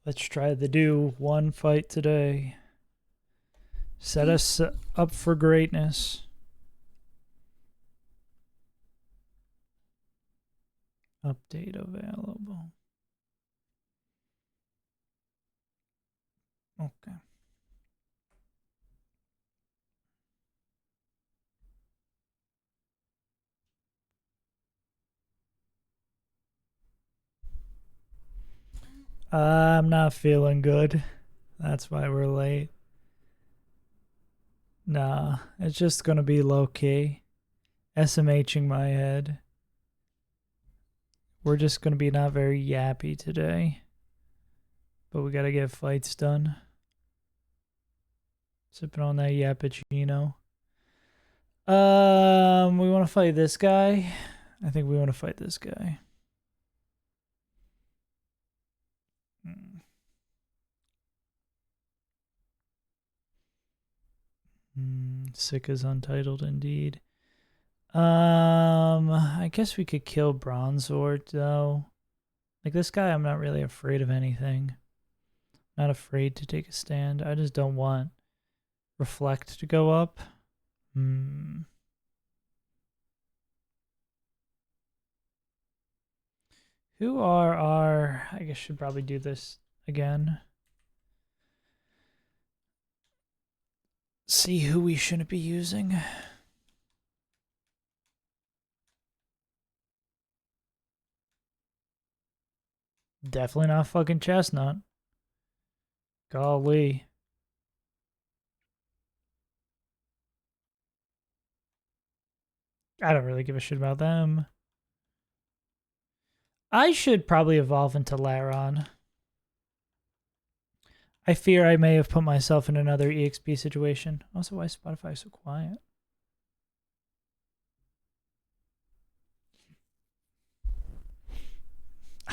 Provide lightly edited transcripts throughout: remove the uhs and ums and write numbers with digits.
Let's try to do one fight today. Set us up for greatness. Update available. Okay. I'm not feeling good. That's why we're late. Nah, it's just gonna be low key. SMHing my head. We're just gonna be not very yappy today. But we gotta get fights done. Sipping on that yappuccino. We wanna fight this guy. I think we wanna fight this guy. Sick as untitled indeed. I guess we could kill Bronzewort though. Like this guy, I'm not really afraid of anything. Not afraid to take a stand. I just don't want Reflect to go up. Who are our... I guess should probably do this again. See who we shouldn't be using. Definitely not fucking Chestnut. Golly. I don't really give a shit about them. I should probably evolve into Laron. I fear I may have put myself in another EXP situation. Also, why is Spotify so quiet?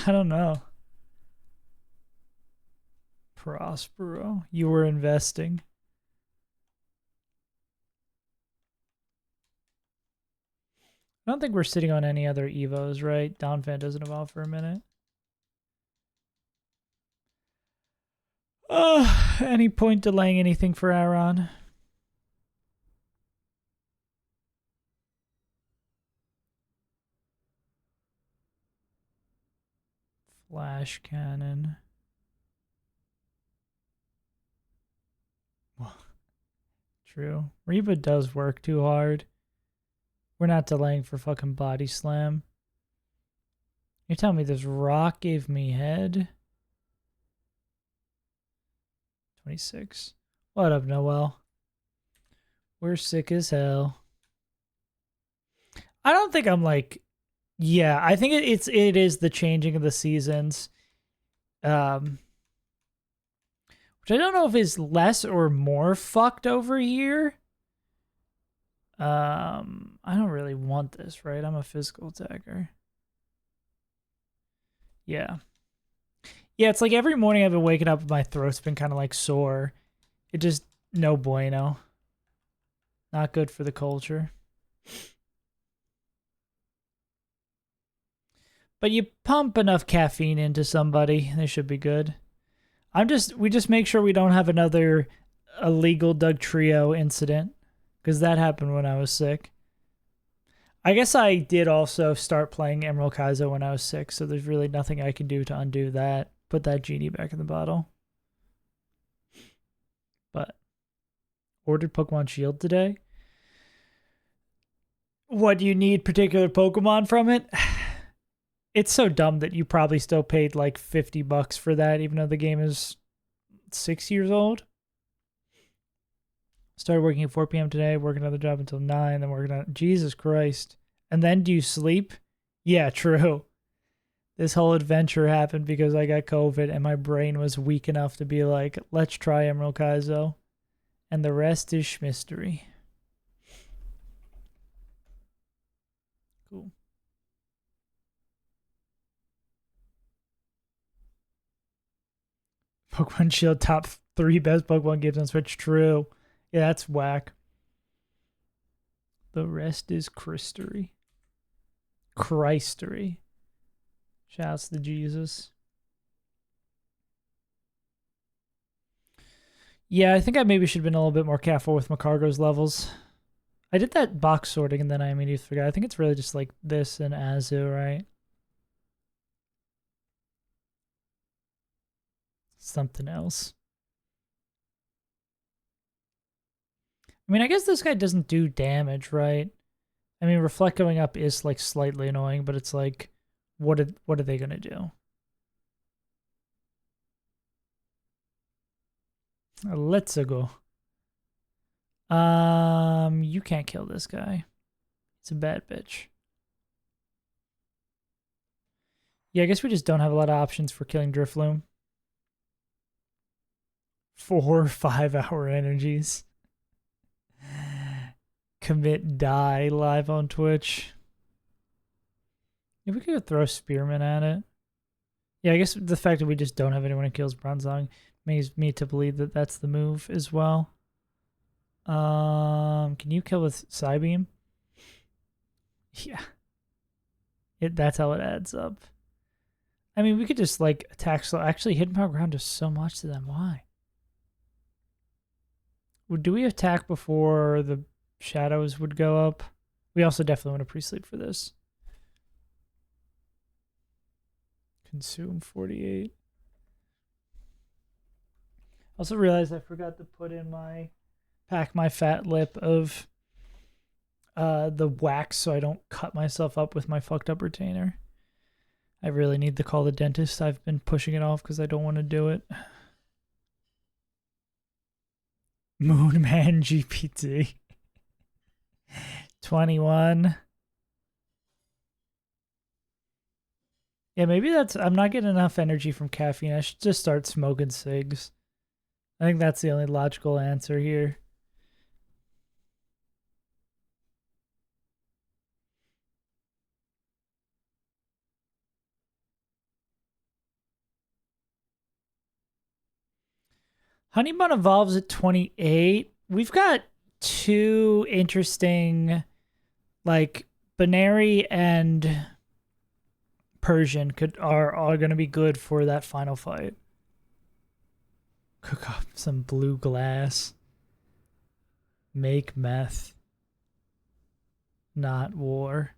I don't know. Prospero. You were investing. I don't think we're sitting on any other Evos, right? Donphan doesn't evolve for a minute. Any point delaying anything for Aaron? Flash cannon. True. Reba does work too hard. We're not delaying for fucking body slam. You're telling me this rock gave me head? 26. What up, Noel? We're sick as hell. I don't think I'm like... Yeah, I think it is the changing of the seasons. Which I don't know if is less or more fucked over here. I don't really want this, right? I'm a physical attacker. Yeah. Yeah, it's like every morning I've been waking up, my throat's been kind of like sore. It just, no bueno. Not good for the culture. But you pump enough caffeine into somebody, they should be good. We just make sure we don't have another illegal Doug Trio incident, because that happened when I was sick. I guess I did also start playing Emerald Kaizo when I was sick, so there's really nothing I can do to undo that. Put that genie back in the bottle. But ordered Pokemon Shield today. What, do you need particular Pokemon from it? It's so dumb that you probably still paid like $50 for that, even though the game is 6 years old. Started working at 4 p.m. today, working another job until 9, then working on... Jesus Christ. And then do you sleep? Yeah, true. This whole adventure happened because I got COVID and my brain was weak enough to be like, let's try Emerald Kaizo. And the rest is mystery. Cool. Pokemon Shield top 3 best Pokemon games on Switch. True. Yeah, that's whack. The rest is Christery. Christery. Shouts to Jesus. Yeah, I think I maybe should have been a little bit more careful with Macargo's levels. I did that box sorting and then I immediately forgot. I think it's really just like this and Azu, right? Something else. I mean, I guess this guy doesn't do damage, right? I mean, Reflect going up is like slightly annoying, but it's like, what are they gonna do? Let's go. You can't kill this guy. It's a bad bitch. Yeah, I guess we just don't have a lot of options for killing Drifloom. 4 5-hour energies. Commit die live on Twitch. If we could throw Spearman at it. Yeah, I guess the fact that we just don't have anyone who kills Bronzong makes me to believe that that's the move as well. Can you kill with Psybeam? Yeah. That's how it adds up. I mean, we could just like attack slow. Actually, hidden power ground does so much to them. Why? Do we attack before the shadows would go up? We also definitely want to pre-sleep for this. Consume 48. Also realized I forgot to put in pack my fat lip of the wax so I don't cut myself up with my fucked up retainer. I really need to call the dentist. I've been pushing it off because I don't want to do it. Moonman GPT. 21. Yeah, maybe I'm not getting enough energy from caffeine. I should just start smoking cigs. I think that's the only logical answer here. Honeybun evolves at 28. We've got two interesting, like, Banary and Persian are going to be good for that final fight. Cook up some blue glass. Make meth. Not war.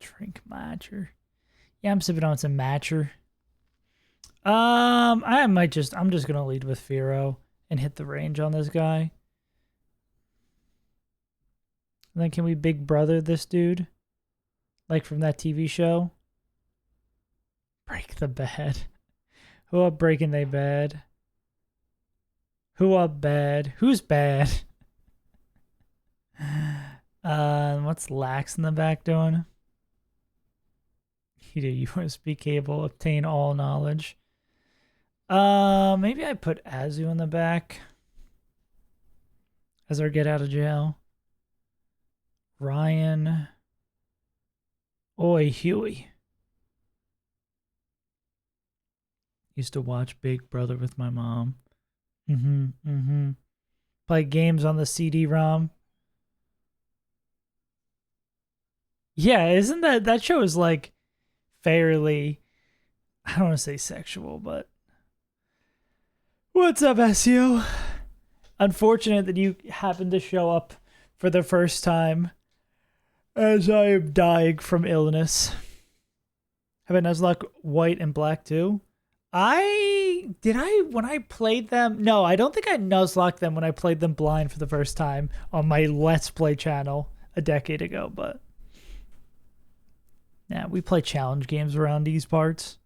Drink matcher. Yeah, I'm sipping on some matcher. I'm just gonna lead with Firo and hit the range on this guy. And then can we big brother this dude? Like from that TV show? Break the bed. Who up breaking they bed? Who up bad? Who's bad? What's Lax in the back doing? USB cable, obtain all knowledge. Maybe I put Azu in the back as our get out of jail. Ryan. Oi, Huey. Used to watch Big Brother with my mom. Play games on the CD-ROM. Yeah, isn't that show is like fairly, I don't want to say sexual, but what's up, SEO? Unfortunate that you happened to show up for the first time as I am dying from illness. Have a Nuzlocke white and black too? When I played them? No, I don't think I Nuzlocked them when I played them blind for the first time on my Let's Play channel a decade ago, but yeah, we play challenge games around these parts.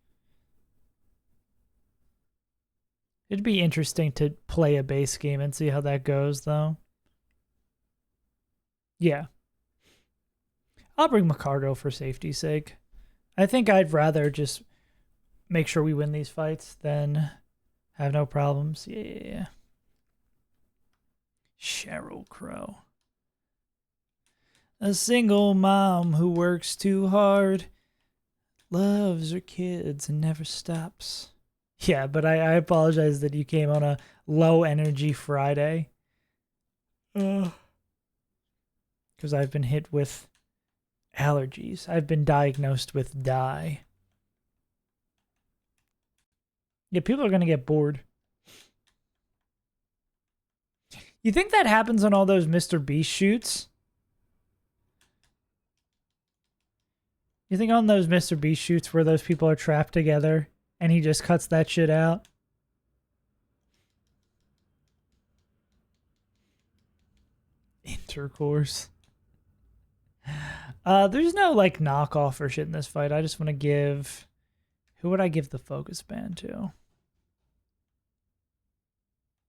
It'd be interesting to play a base game and see how that goes, though. Yeah. I'll bring Macargo for safety's sake. I think I'd rather just make sure we win these fights than have no problems. Yeah. Cheryl Crow. A single mom who works too hard, loves her kids and never stops. Yeah, but I apologize that you came on a low energy Friday. Because I've been hit with allergies. I've been diagnosed with die. Yeah, people are going to get bored. You think that happens on all those Mr. Beast shoots? You think on those Mr. Beast shoots where those people are trapped together and he just cuts that shit out? Intercourse. There's no like knockoff or shit in this fight. I just want to give... Who would I give the focus band to?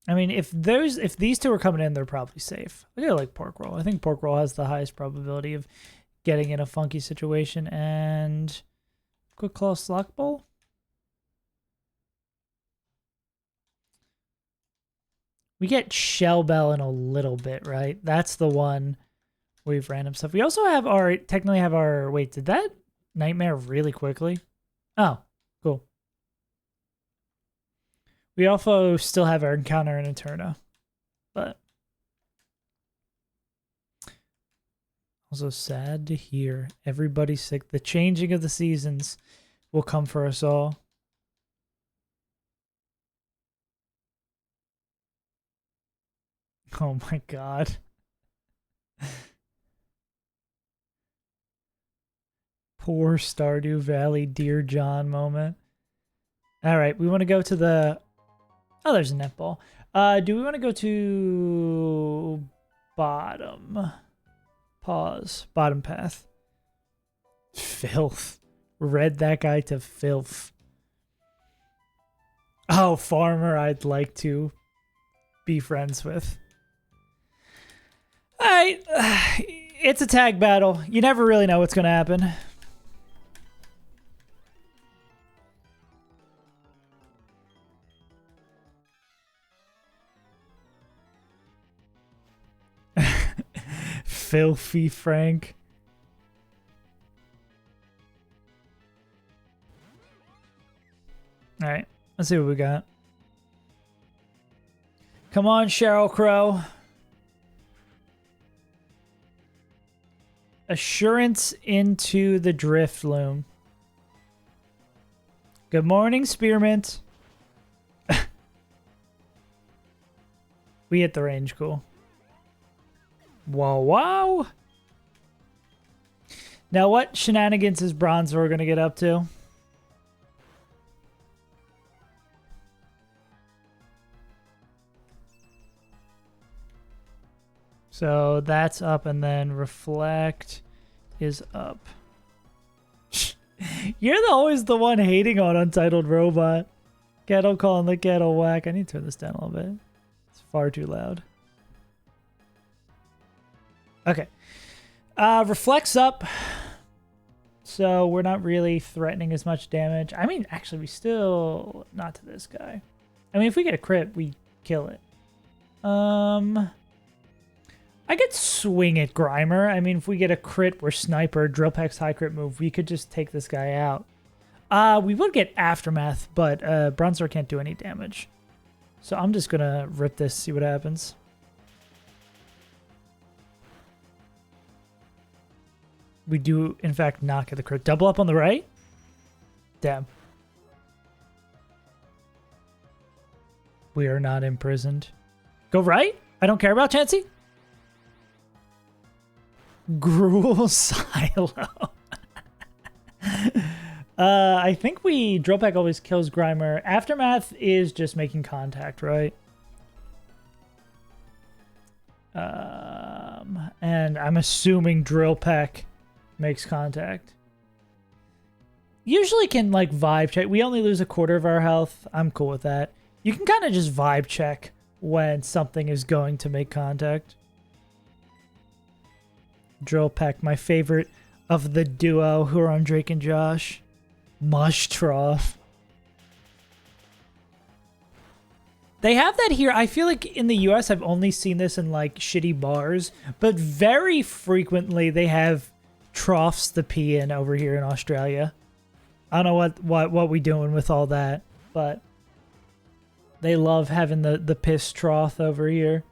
I mean, if these two are coming in, they're probably safe. I do like Pork Roll. I think Pork Roll has the highest probability of getting in a funky situation. And Quick Claw Slock Bowl? We get Shell Bell in a little bit, right? That's the one we've random stuff. We also have our, technically have our, wait, did that Nightmare really quickly? Oh, cool. We also still have our Encounter in Eterna, but also sad to hear everybody's sick. The changing of the seasons will come for us all. Oh my god. Poor Stardew Valley Dear John moment. All right, we want to go to the... Oh, there's a netball. Do we want to go to bottom? Pause. Bottom path. Filth. Read that guy to filth. Oh, farmer I'd like to be friends with. All right. It's a tag battle. You never really know what's going to happen. Filthy Frank. All right, let's see what we got. Come on, Sheryl Crow. Assurance into the Drift Loom. Good morning, Spearmint. We hit the range, cool. Whoa, wow. Now, what shenanigans is Bronzor going to get up to? So that's up, and then Reflect is up. You're always the one hating on Untitled Robot. Kettle calling the kettle whack. I need to turn this down a little bit. It's far too loud. Okay. Reflects up. So we're not really threatening as much damage. I mean, actually, we still... Not to this guy. I mean, if we get a crit, we kill it. I could swing at Grimer. I mean, if we get a crit, we're Sniper, Drill Peck's high crit move, we could just take this guy out. We would get Aftermath, but Bronzor can't do any damage. So I'm just going to rip this, see what happens. We do, in fact, not get the crit. Double up on the right? Damn. We are not imprisoned. Go right? I don't care about Chansey. Gruel Silo. I think Drill Peck always kills Grimer. Aftermath is just making contact, right? And I'm assuming Drill Peck makes contact. Usually can like vibe check. We only lose a quarter of our health. I'm cool with that. You can kind of just vibe check when something is going to make contact. Drill Peck, my favorite of the duo who are on Drake and Josh. Mush Trough. They have that here. I feel like in the US I've only seen this in like shitty bars, but very frequently they have troughs to pee in over here in Australia. I don't know what we doing with all that, but they love having the piss trough over here.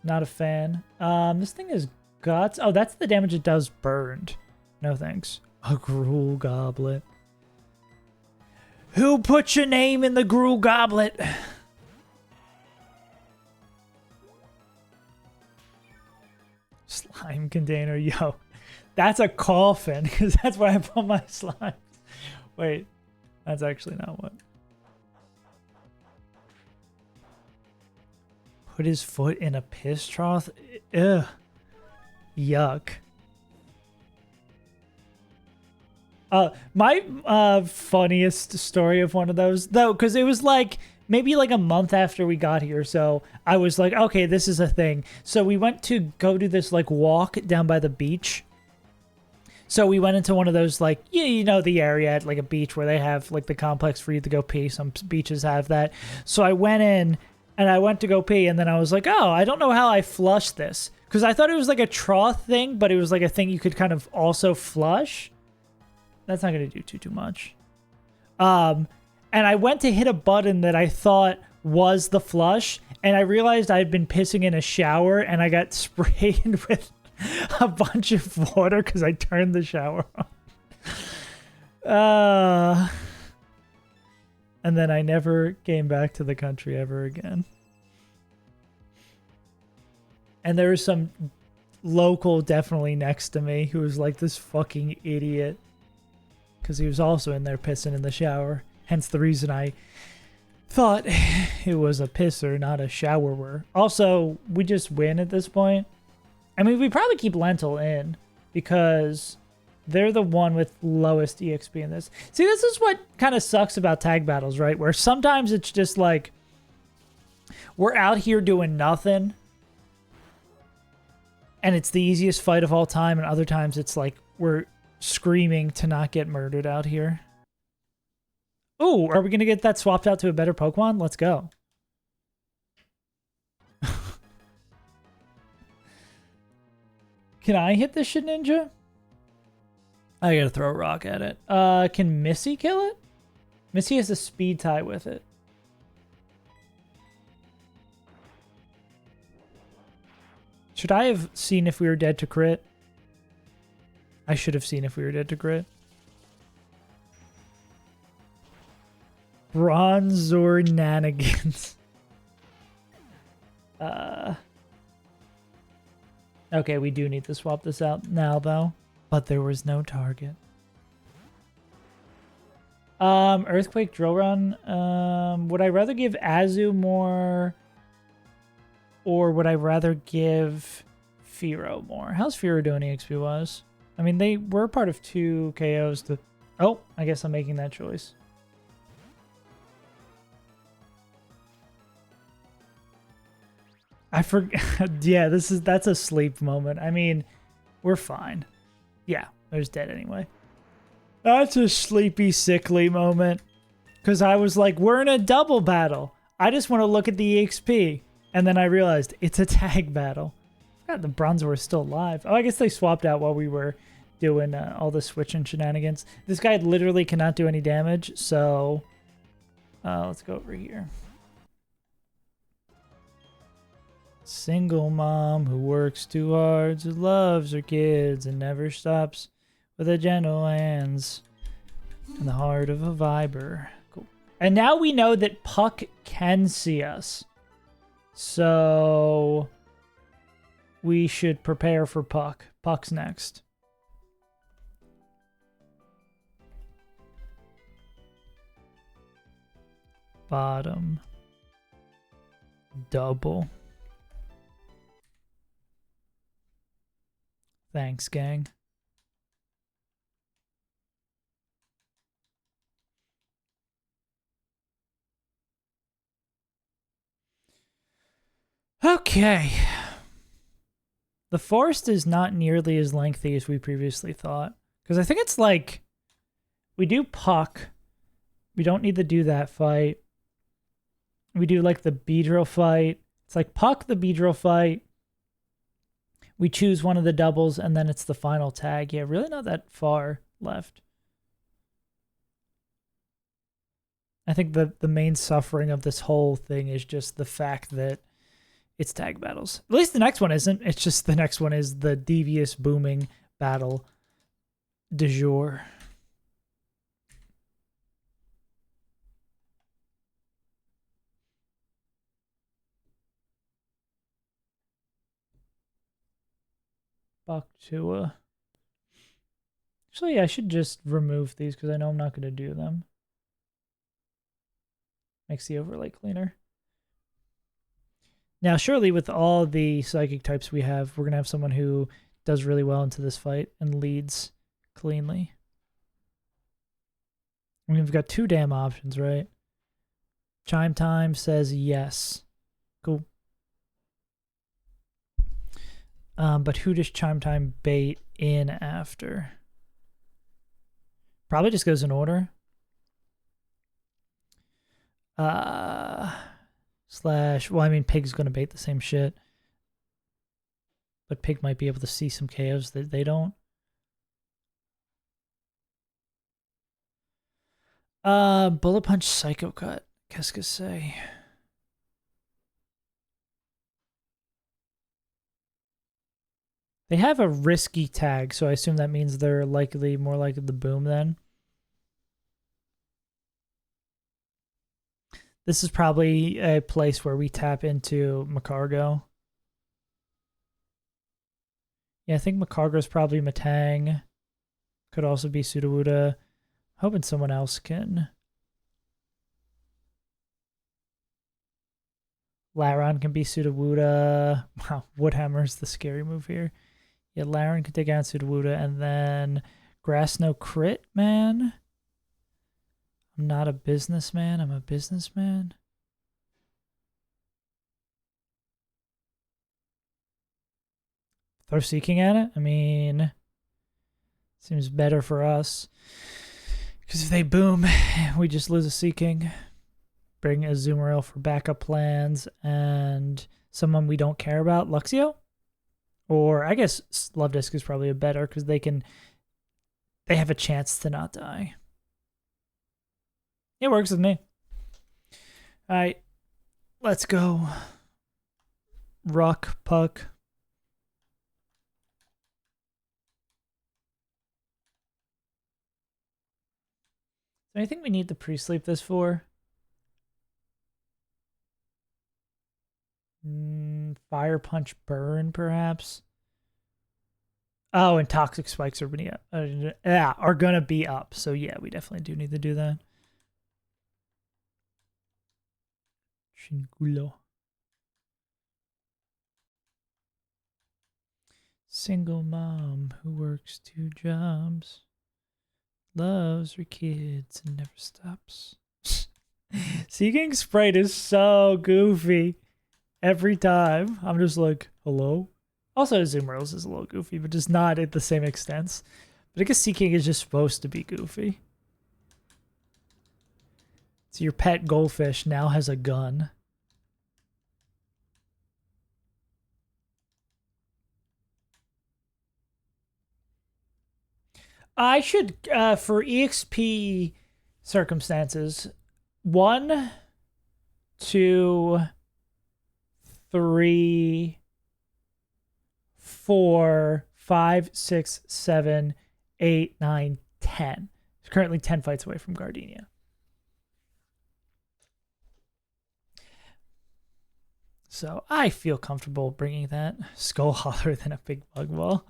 Not a fan. This thing is guts. Oh, that's the damage it does burned. No thanks. A Gruel Goblet. Who put your name in the gruel goblet? Slime container, yo. That's a coffin, because that's where I put my slime. Wait, that's actually not what. Put his foot in a piss trough? Ugh. Yuck. My funniest story of one of those, though, because it was like maybe like a month after we got here, so I was like, okay, this is a thing. So we went to go do this like walk down by the beach. So we went into one of those, like, you know, the area at like a beach where they have like the complex for you to go pee. Some beaches have that. So I went in and I went to go pee, and then I was like, oh, I don't know how I flushed this, because I thought it was like a trough thing, but it was like a thing you could kind of also flush. That's not going to do too much. And I went to hit a button that I thought was the flush, and I realized I had been pissing in a shower, and I got sprayed with a bunch of water because I turned the shower on. And then I never came back to the country ever again. And there was some local definitely next to me who was like this fucking idiot, because he was also in there pissing in the shower. Hence the reason I thought it was a pisser, not a showerer. Also, we just win at this point. I mean, we probably keep Lentil in because they're the one with lowest EXP in this. See, this is what kind of sucks about tag battles, right? Where sometimes it's just like we're out here doing nothing and it's the easiest fight of all time, and other times it's like we're screaming to not get murdered out here. Oh, are we going to get that swapped out to a better Pokemon? Let's go. Can I hit this shit, Ninja? I gotta throw a rock at it. Can Missy kill it? Missy has a speed tie with it. Should I have seen if we were dead to crit? I should have seen if we were dead to crit. Bronzor Nanigans. Okay, we do need to swap this out now, though. But there was no target. Earthquake Drill Run. Would I rather give Azu more, or would I rather give Firo more? How's Firo doing EXP-wise? I mean, they were part of 2 KOs. Oh, I guess I'm making that choice. I forgot. Yeah, that's a sleep moment. I mean, we're fine. Yeah, there's dead anyway. That's a sleepy, sickly moment. Because I was like, we're in a double battle. I just want to look at the EXP. And then I realized it's a tag battle. God, the Bronzor were still alive. Oh, I guess they swapped out while we were doing all the switching shenanigans. This guy literally cannot do any damage, so let's go over here. Single mom who works too hard, who loves her kids and never stops, with a gentle hands and the heart of a viber. Cool. And now we know that Puck can see us. So we should prepare for Puck. Puck's next. Bottom. Double. Thanks, gang. Okay. The forest is not nearly as lengthy as we previously thought. Because I think it's like, we do Puck. We don't need to do that fight. We do like the Beedrill fight. It's like Puck, the Beedrill fight. We choose one of the doubles, and then it's the final tag. Yeah, really not that far left. I think the main suffering of this whole thing is just the fact that it's tag battles. At least the next one isn't. It's just the next one is the devious booming battle du jour. Fuck Tua. Actually, I should just remove these because I know I'm not going to do them. Makes the overlay cleaner. Now, surely with all the psychic types we have, we're going to have someone who does really well into this fight and leads cleanly. I mean, we've got 2 damn options, right? Chime Time says yes. Cool. But who does Chime Time bait in after? Probably just goes in order. Slash, well, I mean, Pig's going to bait the same shit. But Pig might be able to see some KOs that they don't. Bullet Punch, Psycho Cut. Qu'est-ce que c'est? They have a risky tag, so I assume that means they're more likely to boom then. This is probably a place where we tap into Macargo. Yeah, I think Macargo's probably Matang. Could also be Sudowooda. Hoping someone else can. Laron can be Sudowooda. Wow, Woodhammer's the scary move here. Yeah, Laron can take out Sudowooda, and then Grass No Crit, man. I'm not a businessman, I'm a businessman. Throw Seeking at it? I mean, seems better for us. Because if they boom, we just lose a Seeking. Bring a Azumarill for backup plans, and someone we don't care about, Luxio? Or I guess Love Disc is probably a better because they have a chance to not die. It works with me. All right, let's go. Rock Puck. Is there anything we need to pre-sleep this for? Fire Punch Burn, perhaps. Oh, and Toxic Spikes are gonna be up. So yeah, we definitely do need to do that. Shingulo. Single mom who works 2 jobs, loves her kids and never stops. Seeking Sprite is so goofy. Every time, I'm just like, hello? Also, Azumarill is a little goofy, but just not at the same extent. But I guess Seeking is just supposed to be goofy. So your pet goldfish now has a gun. I should, for EXP circumstances, 1, 2, 3, 4, 5, 6, 7, 8, 9, 10. He's currently 10 fights away from Gardenia. So I feel comfortable bringing that. Skull holler than a big bug ball.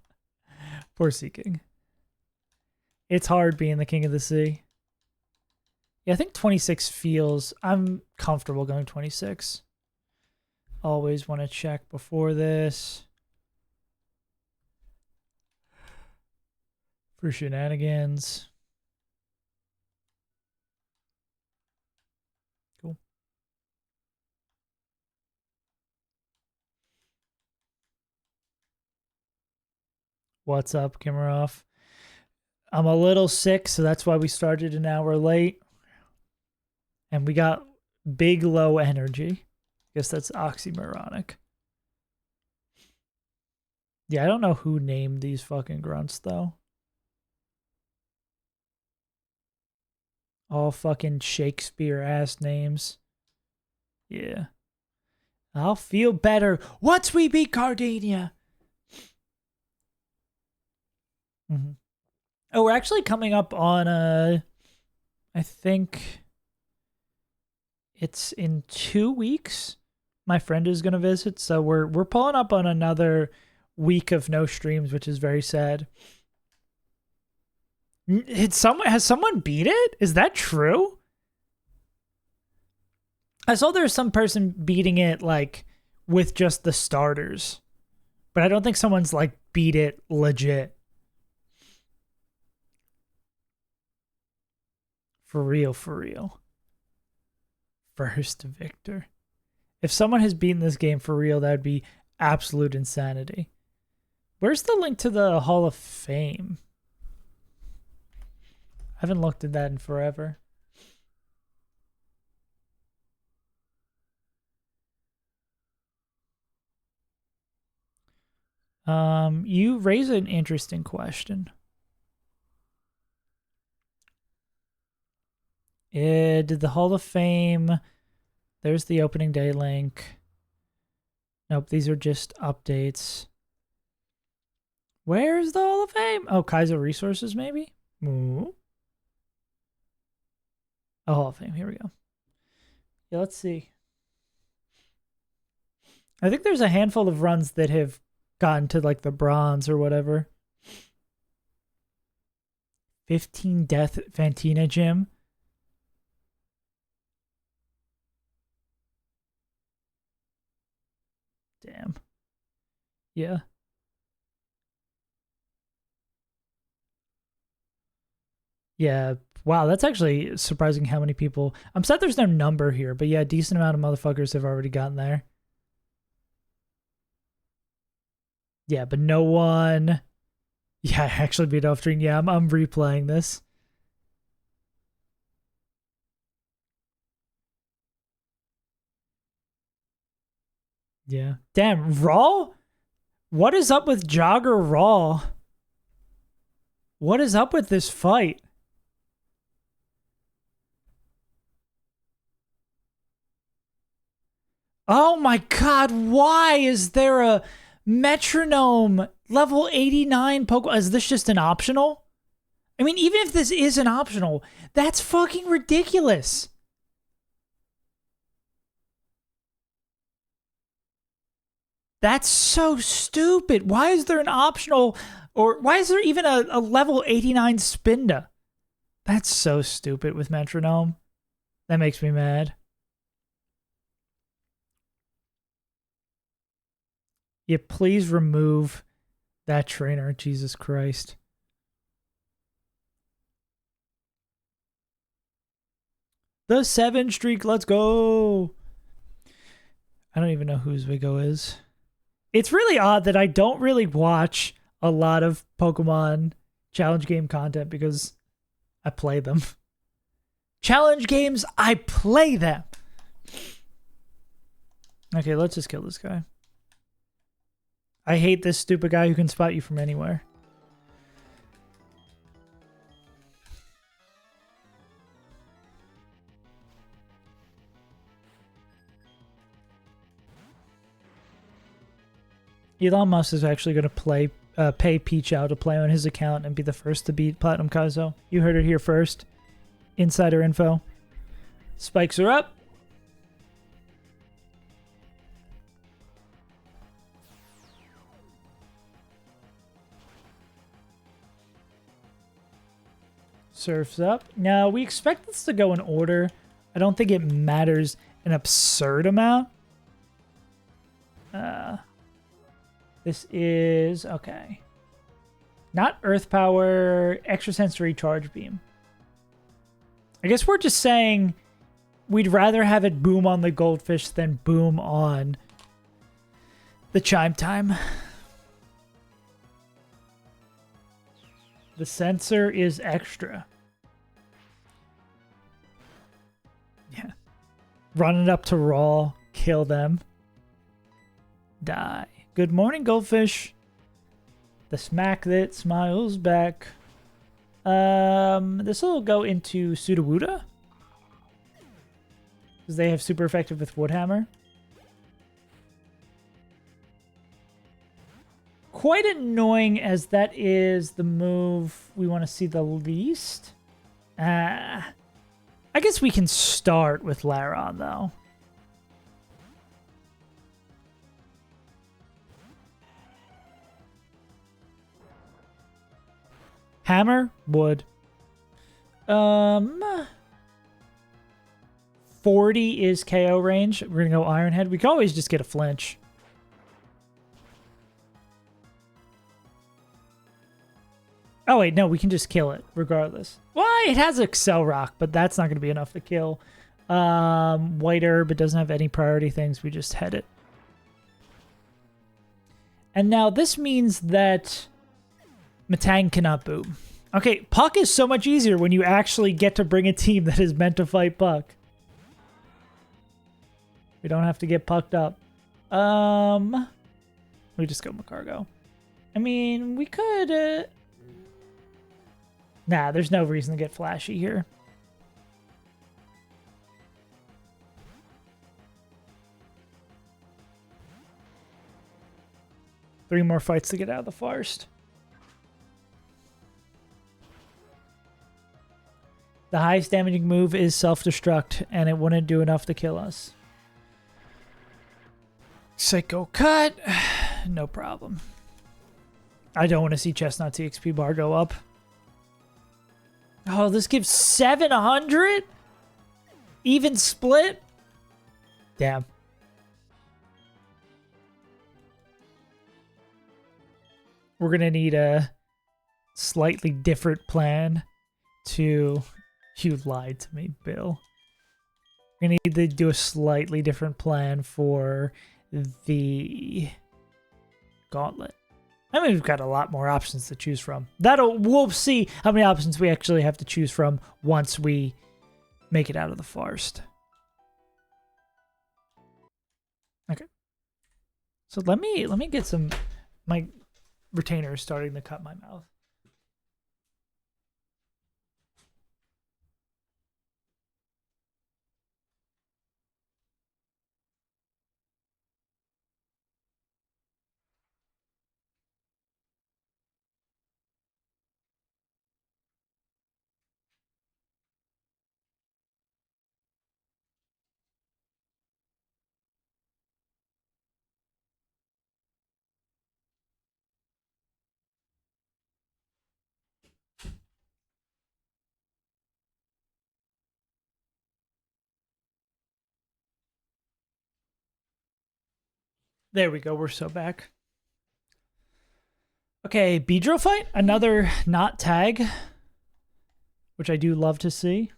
Poor Seeking. It's hard being the king of the sea. Yeah, I think 26 feels... I'm comfortable going 26. Always want to check before this. For shenanigans. Cool. What's up, Kimarov? I'm a little sick, so that's why we started an hour late. And we got big low energy. I guess that's oxymoronic. Yeah, I don't know who named these fucking grunts, though. All fucking Shakespeare-ass names. Yeah. I'll feel better once we beat Gardenia. Mm-hmm. Oh, we're actually coming up on I think it's in 2 weeks. My friend is gonna visit, so we're pulling up on another week of no streams, which is very sad. Has someone beat it? Is that true? I saw there's some person beating it like with just the starters, but I don't think someone's like beat it legit. For real, for real. First victor. If someone has beaten this game for real, that would be absolute insanity. Where's the link to the Hall of Fame? I haven't looked at that in forever. You raise an interesting question. Did the Hall of Fame... There's the opening day link. Nope, these are just updates. Where's the Hall of Fame? Oh, Kaizo resources, maybe? Ooh. Oh, Hall of Fame. Here we go. Yeah, let's see. I think there's a handful of runs that have gotten to like the bronze or whatever. 15 death at Fantina Gym. Damn. Yeah. Yeah. Wow, that's actually surprising how many people... I'm sad there's no number here, but yeah, a decent amount of motherfuckers have already gotten there. Yeah, but no one... Yeah, I actually beat off stream. Yeah, I'm replaying this. Yeah. Damn, Raw? What is up with Jogger Raw? What is up with this fight? Oh my god, why is there a metronome level 89 Pokemon? Is this just an optional? I mean, even if this is an optional, that's fucking ridiculous. That's so stupid. Why is there an optional, or why is there even a level 89 Spinda? That's so stupid with metronome. That makes me mad. Yeah, please remove that trainer. Jesus Christ. The 7 streak, let's go. I don't even know who Vigo is. It's really odd that I don't really watch a lot of Pokemon challenge game content because I play them. Challenge games, I play them. Okay, let's just kill this guy. I hate this stupid guy who can spot you from anywhere. Elon Musk is actually going to pay Peach out to play on his account and be the first to beat Platinum Kaizo. You heard it here first. Insider info. Spikes are up. Surf's up. Now, we expect this to go in order. I don't think it matters an absurd amount. This is... okay. Not Earth Power, Extrasensory Charge Beam. I guess we're just saying we'd rather have it boom on the Goldfish than boom on the Chime Time. The sensor is extra. Yeah. Run it up to Raw. Kill them. Die. Good morning, Goldfish. The smack that smiles back. This will go into Sudowoodo. Because they have super effective with Woodhammer. Quite annoying as that is the move we want to see the least. I guess we can start with Laron, though. Hammer, wood. 40 is KO range. We're gonna go Iron Head. We can always just get a flinch. Oh wait, no, we can just kill it regardless. Why? It has Excel Rock, but that's not gonna be enough to kill. White Herb, it doesn't have any priority things. We just head it. And now this means that Matang cannot boom. Okay, Puck is so much easier when you actually get to bring a team that is meant to fight Puck. We don't have to get pucked up. We just go Macargo. I mean, we could... Nah, there's no reason to get flashy here. Three more fights to get out of the forest. The highest damaging move is self-destruct, and it wouldn't do enough to kill us. Psycho Cut. No problem. I don't want to see Chestnut's EXP bar go up. Oh, this gives 700? Even split? Damn. We're going to need a slightly different plan to... You lied to me, Bill. We're going to need to do a slightly different plan for the gauntlet. I mean, we've got a lot more options to choose from. We'll see how many options we actually have to choose from once we make it out of the forest. Okay. So let me get some... My retainer is starting to cut my mouth. There we go. We're so back. Okay, Beedrill fight. Another not tag, which I do love to see.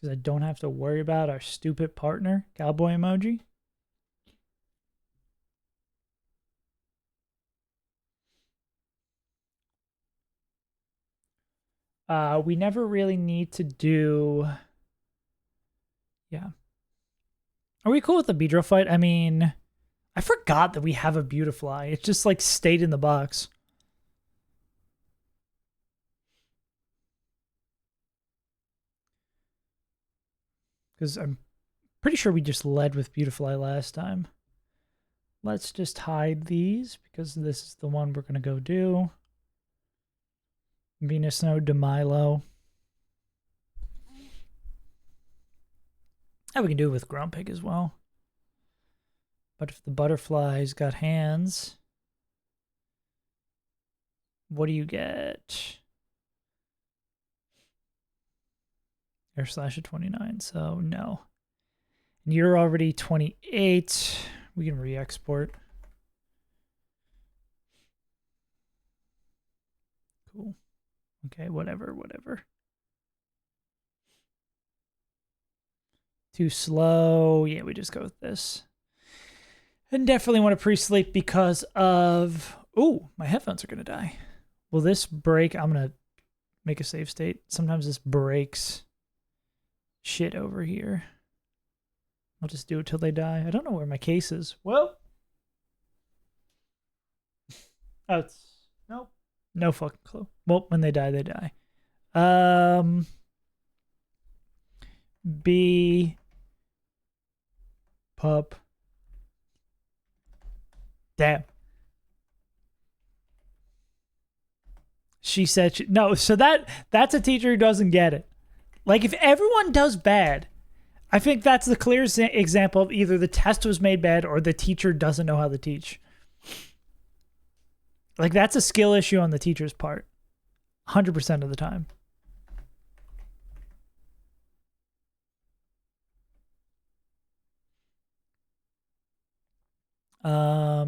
Because I don't have to worry about our stupid partner, cowboy emoji. We never really need to do... Yeah. Are we cool with the Beedrill fight? I mean, I forgot that we have a Beautifly. It just like stayed in the box. Because I'm pretty sure we just led with Beautifly last time. Let's just hide these because this is the one we're going to go do. Venus Snow, Demilo. And we can do it with Grumpig as well. But if the Butterfly's got hands, what do you get? Air Slash at 29, so no. And you're already 28. We can re-export. Cool. Okay, whatever. Too slow. Yeah, we just go with this. And definitely want to pre-sleep because of... Oh, my headphones are going to die. Will this break? I'm going to make a save state. Sometimes this breaks shit over here. I'll just do it till they die. I don't know where my case is. Well. Oh, it's... Nope. No fucking clue. Well, when they die, they die. B... Pup. Damn. She said no, so that's a teacher who doesn't get it. Like, if everyone does bad, I think that's the clearest example of either the test was made bad or the teacher doesn't know how to teach. Like, that's a skill issue on the teacher's part. 100% of the time.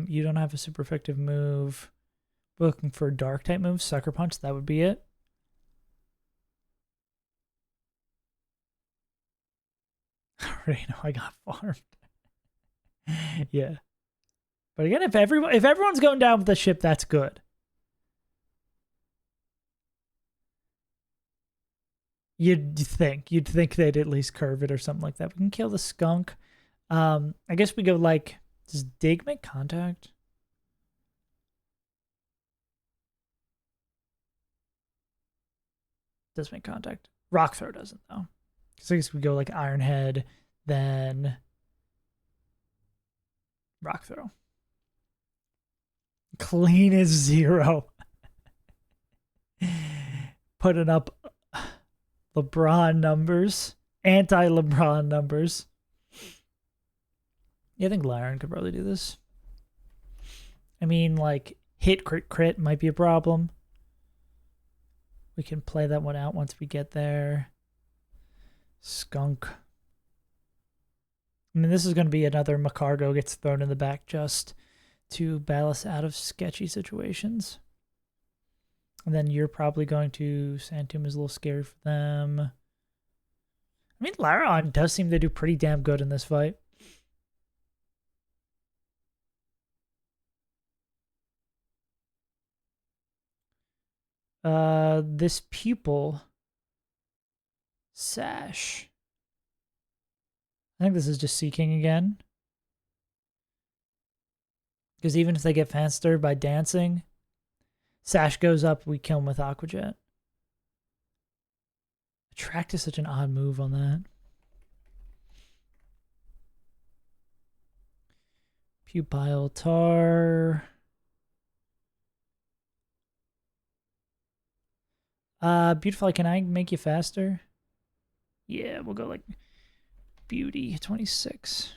You don't have a super effective move. We're looking for a dark type move. Sucker Punch, that would be it. I already know I got farmed. Yeah. But again, if everyone's going down with the ship, that's good. You'd think they'd at least curve it or something like that. We can kill the skunk. I guess we go like, does Dig make contact? Does make contact. Rock Throw doesn't though. So I guess we go like Iron Head, then Rock Throw. Clean as 0. Putting up LeBron numbers. Anti-LeBron numbers. Yeah, I think Laren could probably do this. I mean, like, hit crit might be a problem. We can play that one out once we get there. Skunk. I mean, this is going to be another Macargo gets thrown in the back just to bail us out of sketchy situations. And then you're probably going to... Santum is a little scary for them. I mean, Laron does seem to do pretty damn good in this fight. This pupil... Sash. I think this is just Sea King again. Because even if they get faster by dancing, Sash goes up, we kill him with Aquajet. Attract is such an odd move on that. Pupile Tar. Beautiful, can I make you faster? Yeah, we'll go like Beauty 26.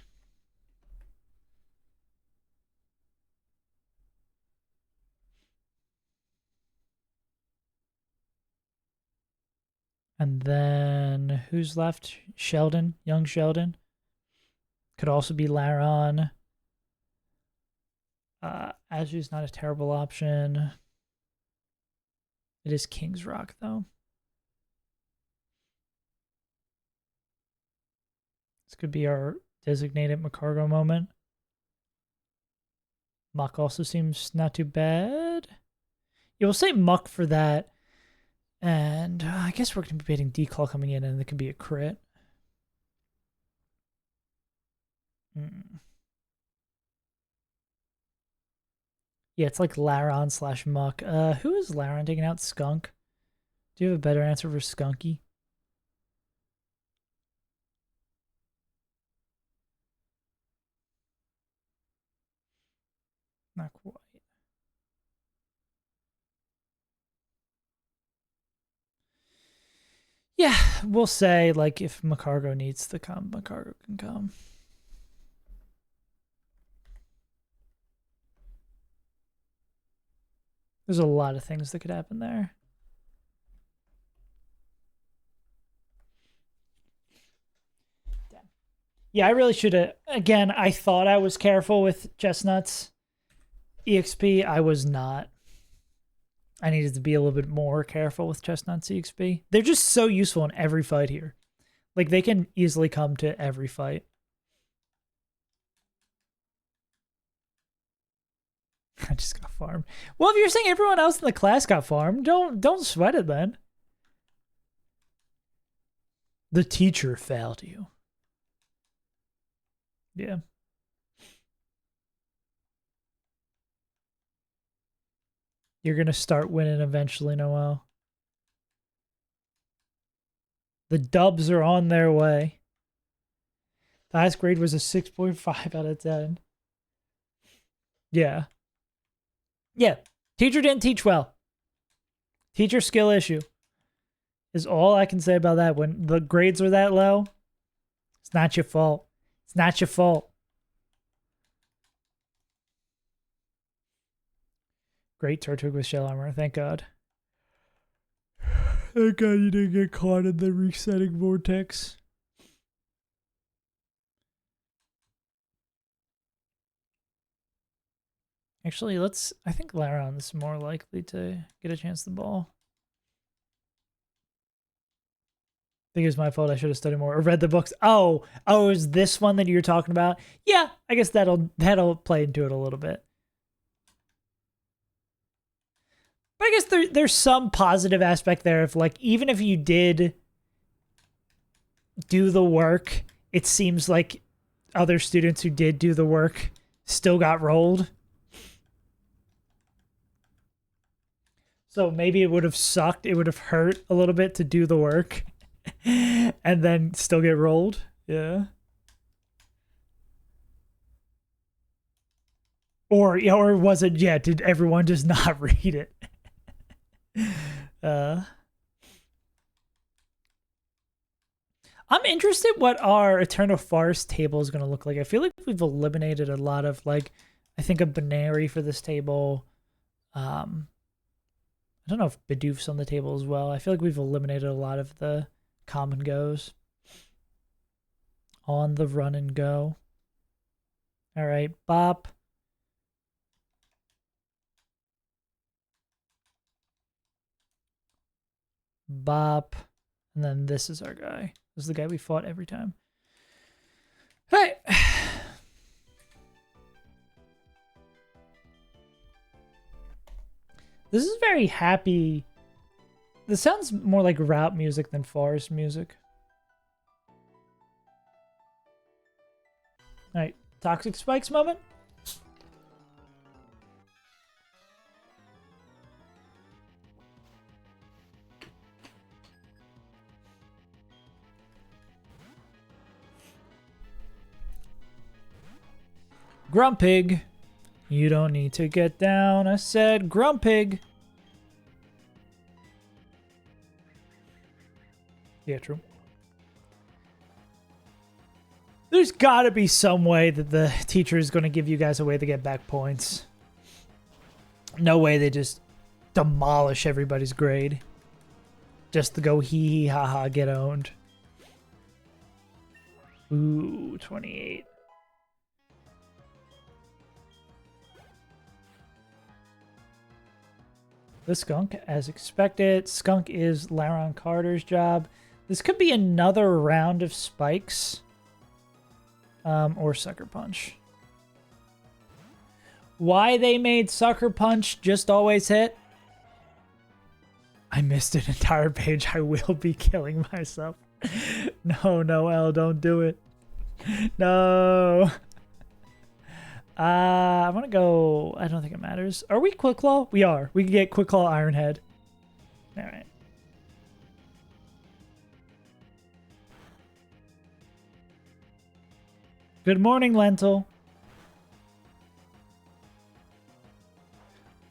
And then who's left? Sheldon, young Sheldon. Could also be Laron. Azu's not a terrible option. It is King's Rock, though. This could be our designated Macargo moment. Muck also seems not too bad. Yeah, we'll say Muck for that. And I guess we're going to be betting Declaw coming in, and it could be a crit. Yeah, it's like Laron / Muck. Who is Laron taking out? Skunk? Do you have a better answer for Skunky? Not quite. Yeah, we'll say, like, if Macargo needs to come, Macargo can come. There's a lot of things that could happen there. Yeah, I really should have. Again, I thought I was careful with Chestnut's EXP. I was not. I needed to be a little bit more careful with Chestnut's EXP. They're just so useful in every fight here. Like, they can easily come to every fight. I just got farmed. Well, if you're saying everyone else in the class got farmed, don't sweat it then. The teacher failed you. Yeah. You're going to start winning eventually, Noel. The dubs are on their way. The highest grade was a 6.5 out of 10. Yeah. Yeah. Teacher didn't teach well. Teacher skill issue is all I can say about that. When the grades are that low, it's not your fault. It's not your fault. Great Tortug with shell armor. Thank God. Thank God you didn't get caught in the resetting vortex. Actually, I think Laron is more likely to get a chance to the ball. I think it was my fault. I should have studied more or read the books. Oh, is this one that you're talking about? Yeah, I guess that'll play into it a little bit. But I guess there's some positive aspect there of like, even if you did do the work, it seems like other students who did do the work still got rolled. So maybe it would have sucked. It would have hurt a little bit to do the work and then still get rolled. Yeah. Or was it, yeah, did everyone just not read it? I'm interested what our Eternal Forest table is going to look like. I feel like we've eliminated a lot of, like, I think a Binary for this table. I don't know if Bidoof's on the table as well. I feel like we've eliminated a lot of the come and goes. On the run and go. All right, bop. Bop. And then this is our guy. This is the guy we fought every time. All right. This is very happy. This sounds more like route music than forest music. All right, Toxic Spikes moment. Grumpig. You don't need to get down, I said Grumpig. Yeah, true. There's gotta be some way that the teacher is going to give you guys a way to get back points. No way they just demolish everybody's grade. Just to go hee hee ha ha get owned. Ooh, 28. The skunk, as expected. Skunk is Laron Carter's job. This could be another round of spikes. Or Sucker Punch. Why they made Sucker Punch just always hit? I missed an entire page. I will be killing myself. No, Noel, don't do it. No. I'm gonna go. I don't think it matters. Are we Quick Claw? We are. We can get Quick Claw Ironhead. All right. Good morning, Lentil.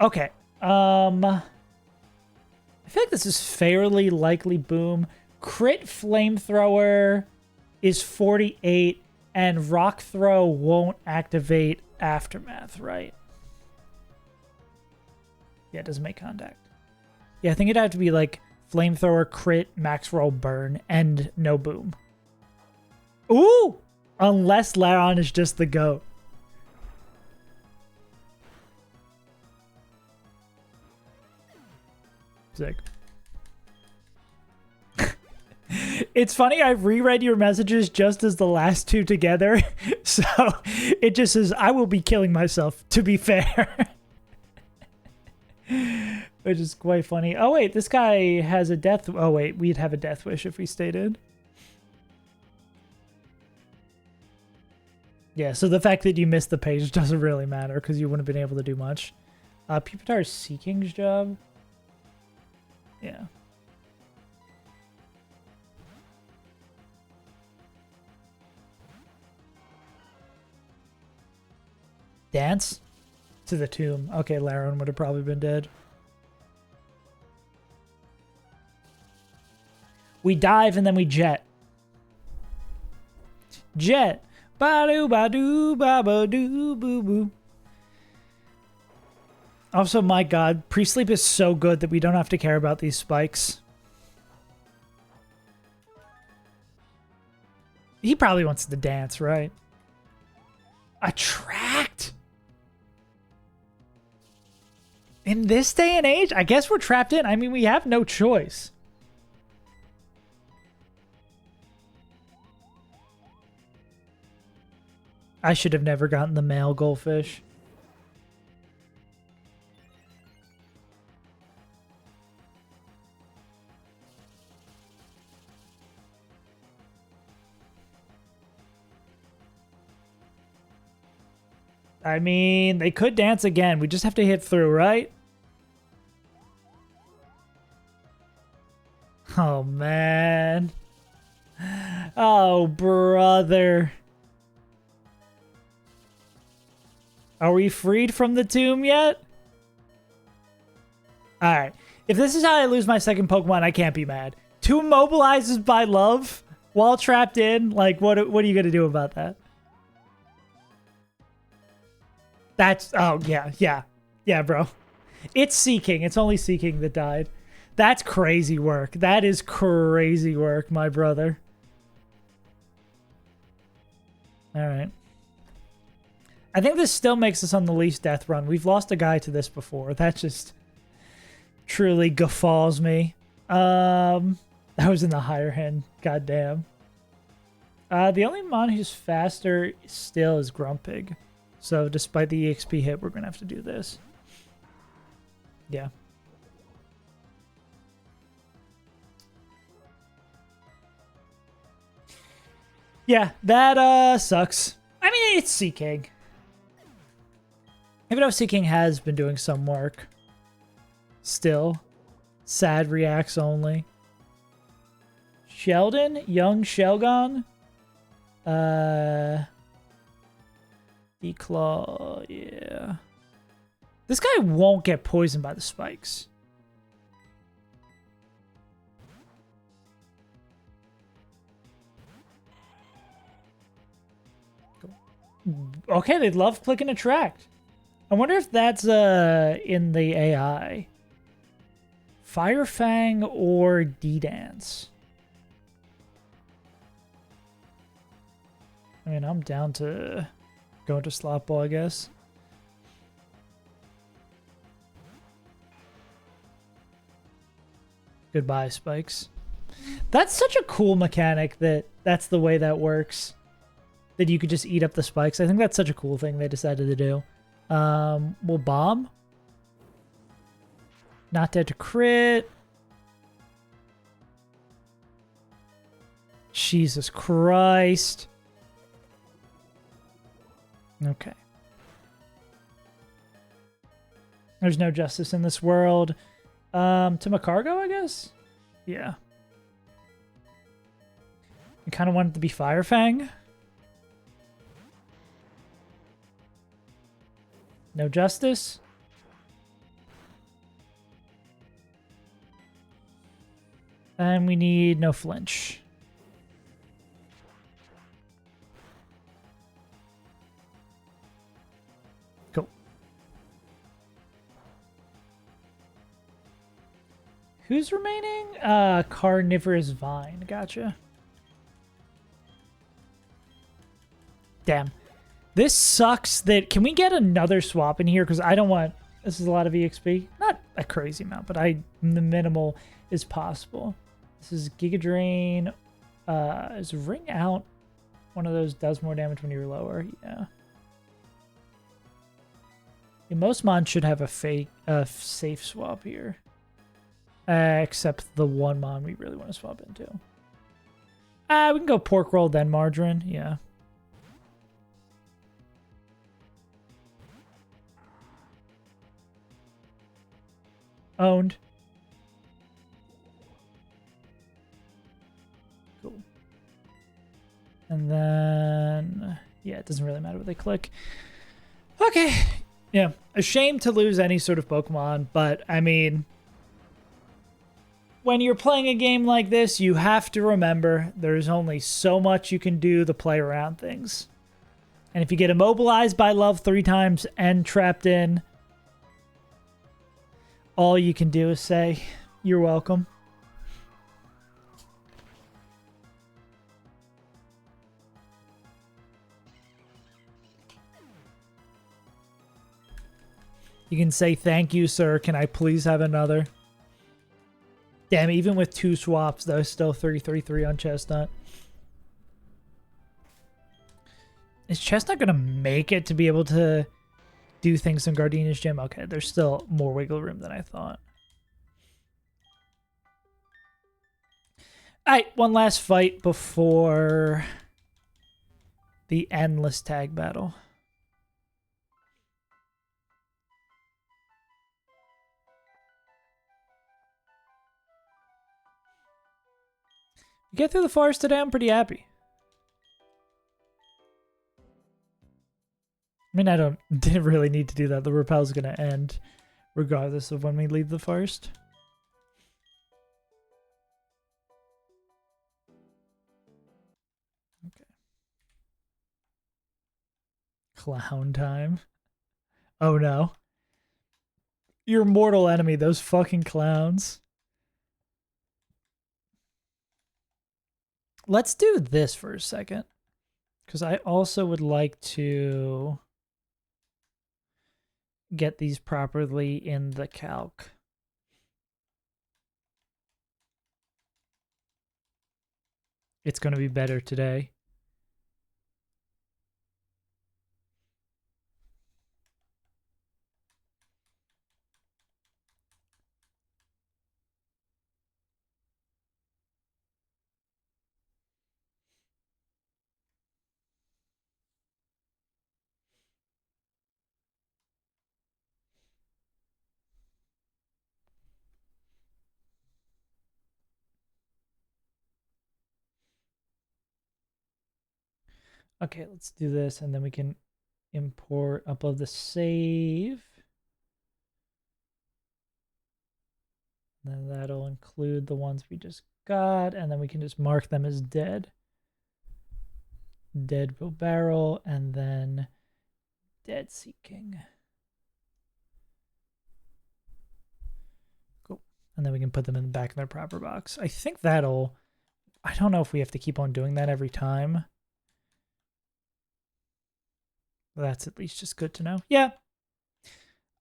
Okay. I feel like this is fairly likely boom. Crit Flamethrower is 48, and Rock Throw won't activate Aftermath, right? Yeah, it doesn't make contact. Yeah, I think it'd have to be like Flamethrower, Crit, Max Roll, Burn, and no boom. Ooh! Unless Laron is just the GOAT. Sick. It's funny, I've reread your messages just as the last two together. So it just says, I will be killing myself, to be fair. Which is quite funny. Oh, wait, this guy has a death. Oh, wait, we'd have a death wish if we stayed in. Yeah, so the fact that you missed the page doesn't really matter because you wouldn't have been able to do much. Pupitar's Seeking's job. Yeah. Dance? To the tomb. Okay, Laron would have probably been dead. We dive and then we jet. Jet. Ba-doo, ba-doo, ba-ba-doo, boo-boo. Also, my god, pre-sleep is so good that we don't have to care about these spikes. He probably wants to dance, right? Attract? In this day and age, I guess we're trapped in. I mean, we have no choice. I should have never gotten the male goldfish. I mean, they could dance again. We just have to hit through, right? Oh, man. Oh, brother. Are we freed from the tomb yet? Alright. If this is how I lose my second Pokemon, I can't be mad. Tomb mobilizes by love while trapped in. Like, what are you going to do about that? That's... Oh, yeah, yeah. Yeah, bro. It's Seeking. It's only Seeking that died. That's crazy work. That is crazy work, my brother. Alright. I think this still makes us on the least death run. We've lost a guy to this before. That just truly guffaws me. That was in the higher hand. Goddamn. The only mon who's faster still is Grumpig. So despite the EXP hit, we're going to have to do this. Yeah. Yeah, that sucks. I mean, it's Seeking. Even though Seeking has been doing some work. Still. Sad reacts only. Sheldon? Young Shelgon? Declaw, yeah. This guy won't get poisoned by the spikes. Okay, they love click and attract. I wonder if that's in the AI. Fire Fang or D-Dance. I mean, I'm down to go into Slot Ball, I guess. Goodbye, spikes. That's such a cool mechanic that's the way that works. That you could just eat up the spikes. I think that's such a cool thing they decided to do. We'll bomb. Not dead to crit. Jesus Christ. Okay. There's no justice in this world. To Macargo, I guess? Yeah. I kind of wanted to be Fire Fang. No justice. And we need no flinch. Cool. Who's remaining? Carnivorous Vine. Gotcha. Damn. This sucks that... Can we get another swap in here? Because I don't want... This is a lot of EXP. Not a crazy amount, but the minimal is possible. This is Giga Drain. Is Ring Out one of those does more damage when you're lower? Yeah. Most mons should have a safe swap here. Except the one mon we really want to swap into. We can go Pork Roll, then Margarine. Yeah. Owned. Cool. And then... Yeah, it doesn't really matter what they click. Okay. Yeah. A shame to lose any sort of Pokemon, but, I mean... When you're playing a game like this, you have to remember there's only so much you can do to play around things. And if you get immobilized by love 3 times and trapped in... All you can do is say, you're welcome. You can say, thank you, sir. Can I please have another? Damn, even with 2 swaps, that was still 333 on Chestnut. Is Chestnut going to make it to be able to do things in Gardenia's gym? Okay, there's still more wiggle room than I thought. Alright, one last fight before the endless tag battle. You get through the forest today, I'm pretty happy. I mean, didn't really need to do that. The rappel's gonna end regardless of when we leave the forest. Okay. Clown time. Oh no. Your mortal enemy, those fucking clowns. Let's do this for a second. Because I also would like to get these properly in the calc. It's going to be better today. Okay, let's do this, and then we can upload the save. Then that'll include the ones we just got, and then we can just mark them as dead. Dead Barrel, and then Dead Seeking. Cool. And then we can put them in the back in their proper box. I think that'll... I don't know if we have to keep on doing that every time. That's at least just good to know. Yeah.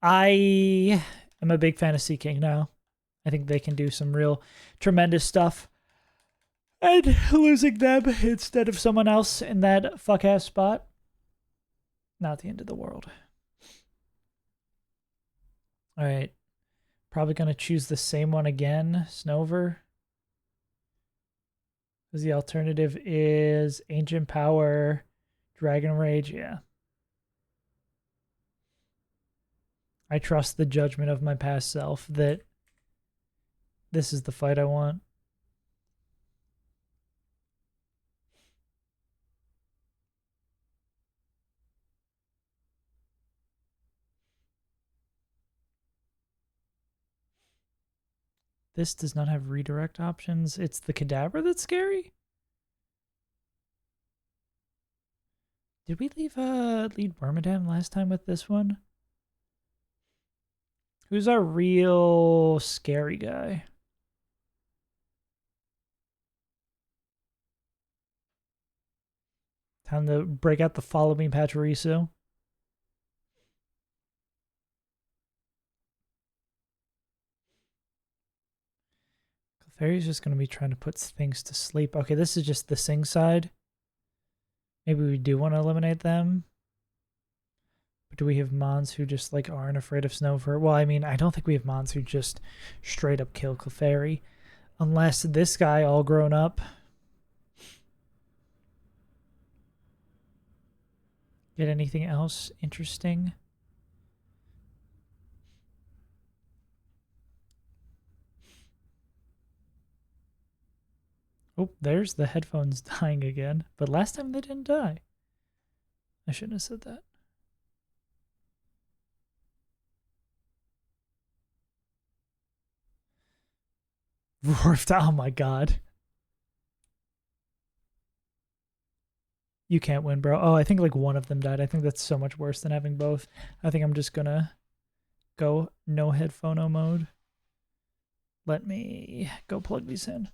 I am a big fan of Seeking now. I think they can do some real tremendous stuff. And losing them instead of someone else in that fuck-ass spot, not the end of the world. Alright. Probably going to choose the same one again, Snover. Because the alternative is Ancient Power, Dragon Rage, yeah. I trust the judgment of my past self that this is the fight I want. This does not have redirect options. It's the Cadaver that's scary? Did we leave lead Wormadam last time with this one? Who's our real scary guy? Time to break out the Follow Me Pachirisu. Clefairy's just going to be trying to put things to sleep. Okay, this is just the Sing side. Maybe we do want to eliminate them. But do we have Mons who just like aren't afraid of Snover? Well, I mean, I don't think we have Mons who just straight up kill Clefairy. Unless this guy all grown up. Get anything else interesting? Oh, there's the headphones dying again. But last time they didn't die. I shouldn't have said that. Oh my god. You can't win, bro. Oh, I think like one of them died. I think that's so much worse than having both. I think I'm just gonna go no headphone mode. Let me go plug these in.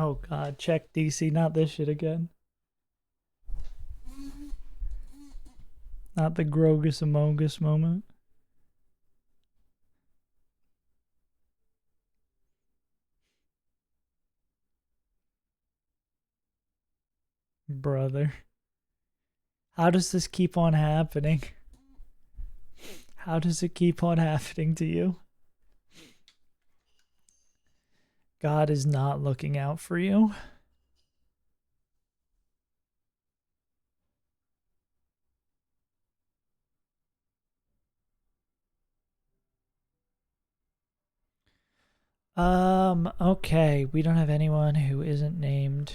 Oh god, check DC, not this shit again. Not the Grogus Among Us moment. Brother. How does this keep on happening? How does it keep on happening to you? God is not looking out for you. Okay. We don't have anyone who isn't named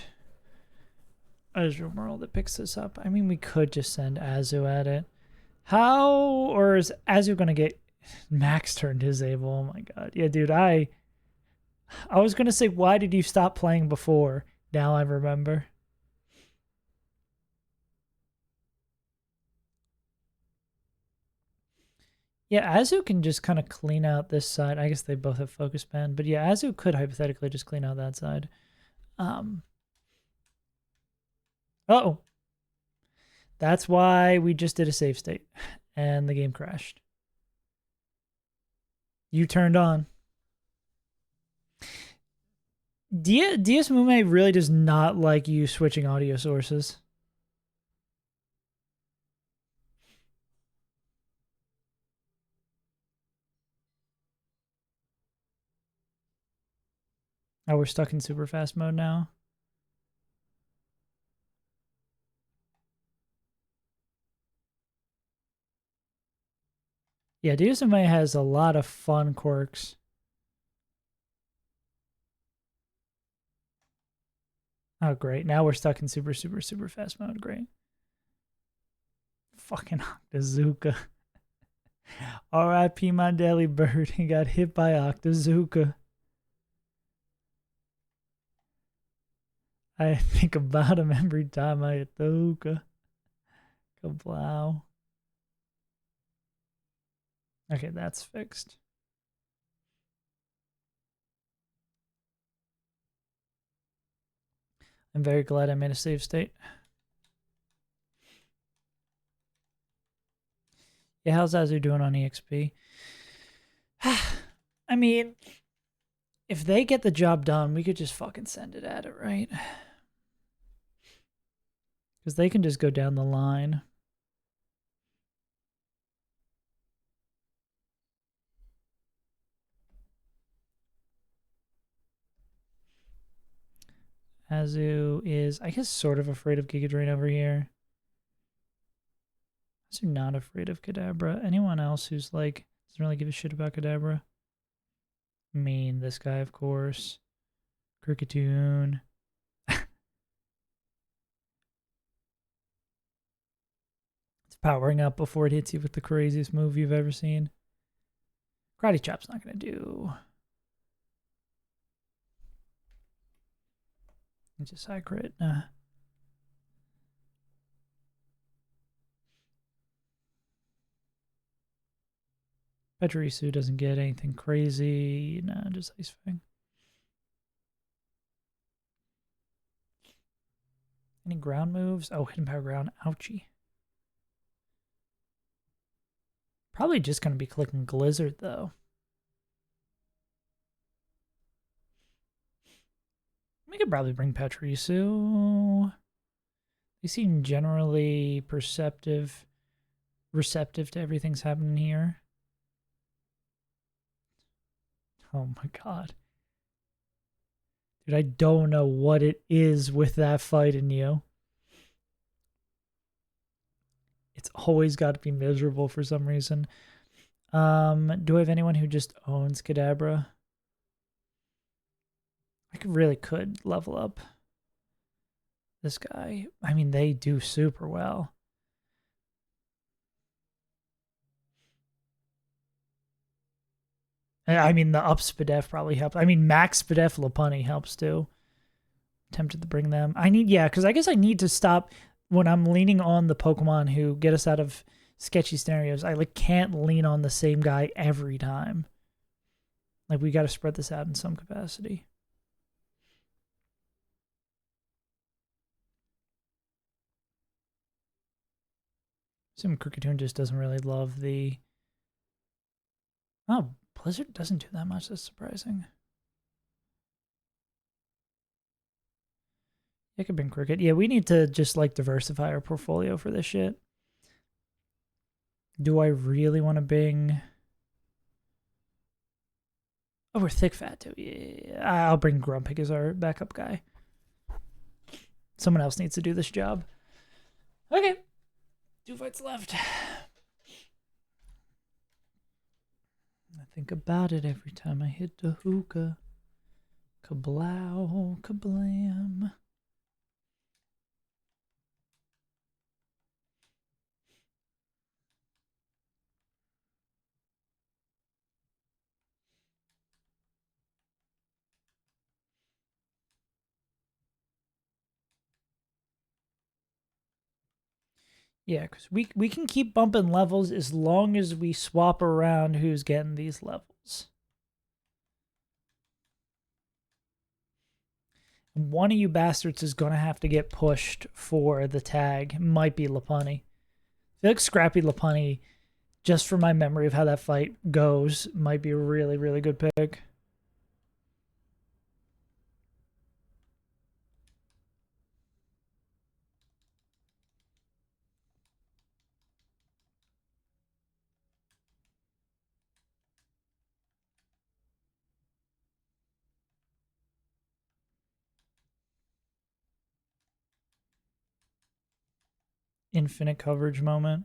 Azure that picks this up. I mean, we could just send Azu at it. How, or is Azu gonna get Max turn disable? Oh my god. Yeah, dude, I was gonna say, why did you stop playing before? Now I remember. Yeah, Azu can just kind of clean out this side. I guess they both have focus band, but yeah, Azu could hypothetically just clean out that side. Uh-oh. That's why we just did a save state and the game crashed. You turned on. DS Mume really does not like you switching audio sources. Oh, we're stuck in super fast mode now. Yeah, DSMA has a lot of fun quirks. Oh, great. Now we're stuck in super fast mode. Great. Fucking Octazooka. R.I.P. my daily bird. He got hit by Octazooka. I think about him every time I hit the hookah. Kablow. Okay, that's fixed. I'm very glad I made a save state. Yeah, how's Azu doing on EXP? I mean, if they get the job done, we could just fucking send it at it, right? Because they can just go down the line. Azu is, I guess, sort of afraid of Giga Drain over here. Azu not afraid of Kadabra. Anyone else who's like, doesn't really give a shit about Kadabra? I mean, this guy, of course. Cricketoon. It's powering up before it hits you with the craziest move you've ever seen. Karate Chop's not going to do. It's just high crit. Pachirisu doesn't get anything crazy. Nah, just Ice Fang. Any ground moves? Oh, Hidden Power Ground. Ouchie. Probably just going to be clicking Glizzard, though. We could probably bring Pachirisu. They seem generally receptive to everything's happening here. Oh my god. Dude, I don't know what it is with that fight in you. It's always got to be miserable for some reason. Do I have anyone who just owns Kadabra? I really could level up this guy. I mean, they do super well. I mean, the up Spadef probably helps. I mean, max Spadef Lopunny helps too. Tempted to bring them. Because I guess I need to stop when I'm leaning on the Pokemon who get us out of sketchy scenarios. I can't lean on the same guy every time. We got to spread this out in some capacity. Some Cricketoon just doesn't really love the... Oh, Blizzard doesn't do that much. That's surprising. It could bring Cricket. Yeah, we need to just like diversify our portfolio for this shit. Do I really want to bring... Oh, we're thick fat too. Yeah, I'll bring Grumpig as our backup guy. Someone else needs to do this job. Okay. 2 fights left. I think about it every time I hit the hookah. Kablow, kablam. Yeah, because we can keep bumping levels as long as we swap around who's getting these levels. One of you bastards is going to have to get pushed for the tag. Might be Lopunny. I feel like Scrappy Lopunny, just from my memory of how that fight goes, might be a really, really good pick. Infinite coverage moment.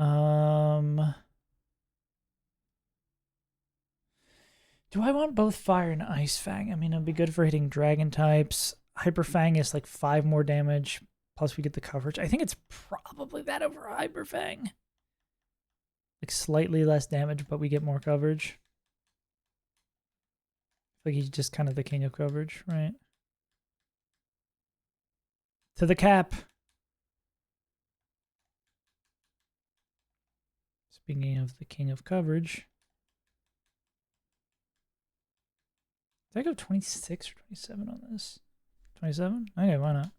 Do I want both Fire and Ice Fang? I mean, it'd be good for hitting dragon types. Hyper Fang is like 5 more damage, plus we get the coverage. I think it's probably that over Hyper Fang. Like slightly less damage, but we get more coverage. Like he's just kind of the king of coverage, right? To the cap. Speaking of the king of coverage. Did I go 26 or 27 on this? 27? Okay, why not?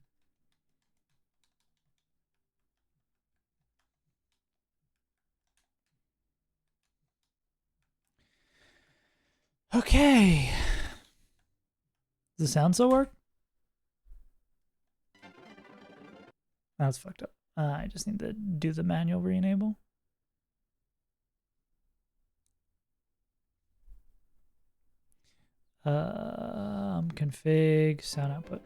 Okay. Does the sound still work? That's fucked up. I just need to do the manual re-enable. Config sound output.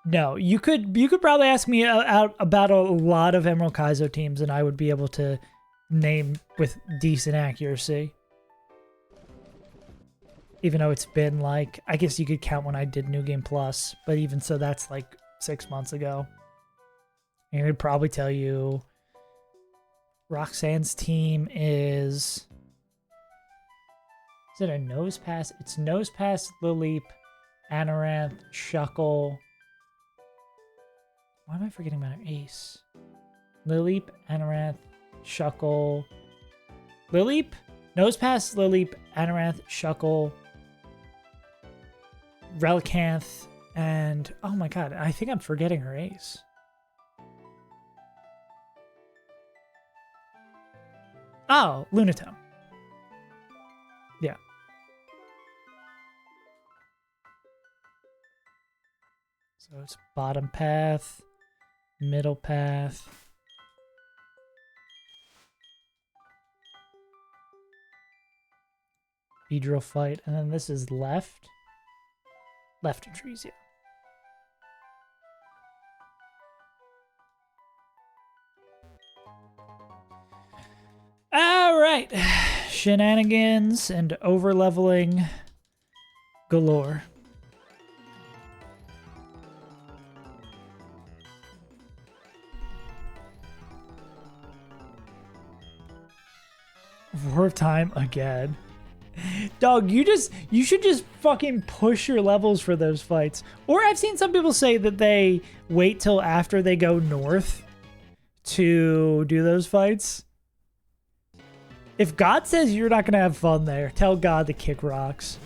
No, you could probably ask me about a lot of Emerald Kaizo teams, and I would be able to name with decent accuracy. Even though it's been like, I guess you could count when I did New Game Plus, but even so, that's like 6 months ago. And I'd probably tell you Roxanne's team is it a Nose Pass? It's Nose Pass, Lilleep, Anoranth, Shuckle. Why am I forgetting about her ace? Lilleep, Anoranth, Shuckle. Lilleep? Nose Pass, Lilleep, Anoranth, Shuckle, Relicanth, and oh my god, I think I'm forgetting her ace. Oh, Lunatone. Yeah. So it's bottom path, middle path. Beedrill fight, and then this is left. Left and trees, yeah. All right. Shenanigans and overleveling galore. War of Time again. Dog, you should just fucking push your levels for those fights. Or I've seen some people say that they wait till after they go north to do those fights. If God says you're not going to have fun there, tell God to kick rocks.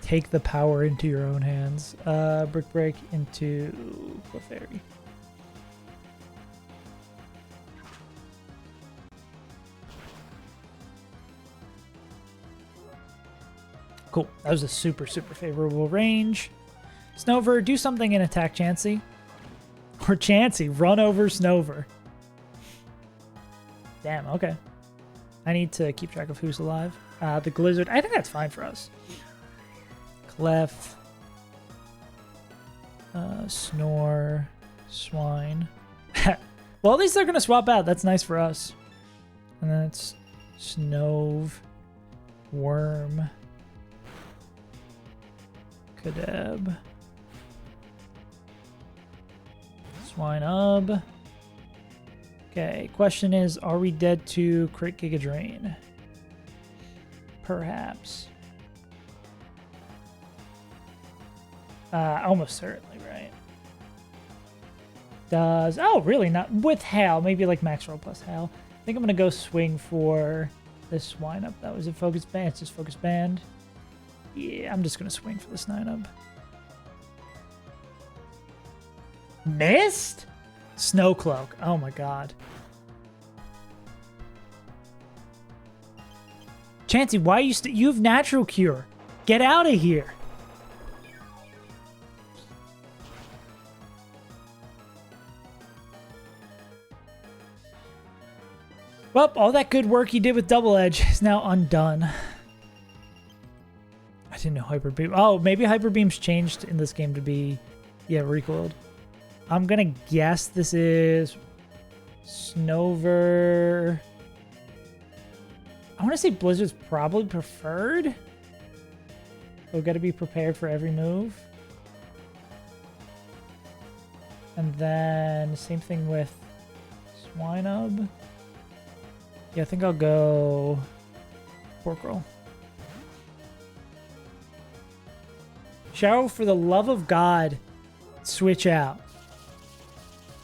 take the power into your own hands. Brick Break into Clefairy. Cool. That was a super, super favorable range. Snover, do something and attack Chansey. Or Chansey, run over Snover. Damn, okay. I need to keep track of who's alive. The Glizzard, I think that's fine for us. Clef. Snore. Swine. Well, at least they're going to swap out. That's nice for us. And then it's Snove. Worm. Kadab. Swine-ub. Okay, question is, are we dead to crit Giga Drain? Perhaps. Almost certainly, right? Does... Oh, really? Not with Hal. Maybe like Max Roll plus Hal. I think I'm going to go swing for this Swine-up. That was a Focus Band. It's just Focus Band. Yeah, I'm just going to swing for this 9-up. Missed? Snow Cloak. Oh my god. Chansey, why are you you have Natural Cure. Get out of here. Well, all that good work you did with Double Edge is now undone. I didn't know Hyper Beam. Oh, maybe Hyper Beam's changed in this game to be, yeah, recoiled. I'm gonna guess this is Snover. I want to say Blizzard's probably preferred. We've got to be prepared for every move. And then same thing with Swine-ub. Yeah, I think I'll go Pork Roll. Sharo, for the love of God, switch out.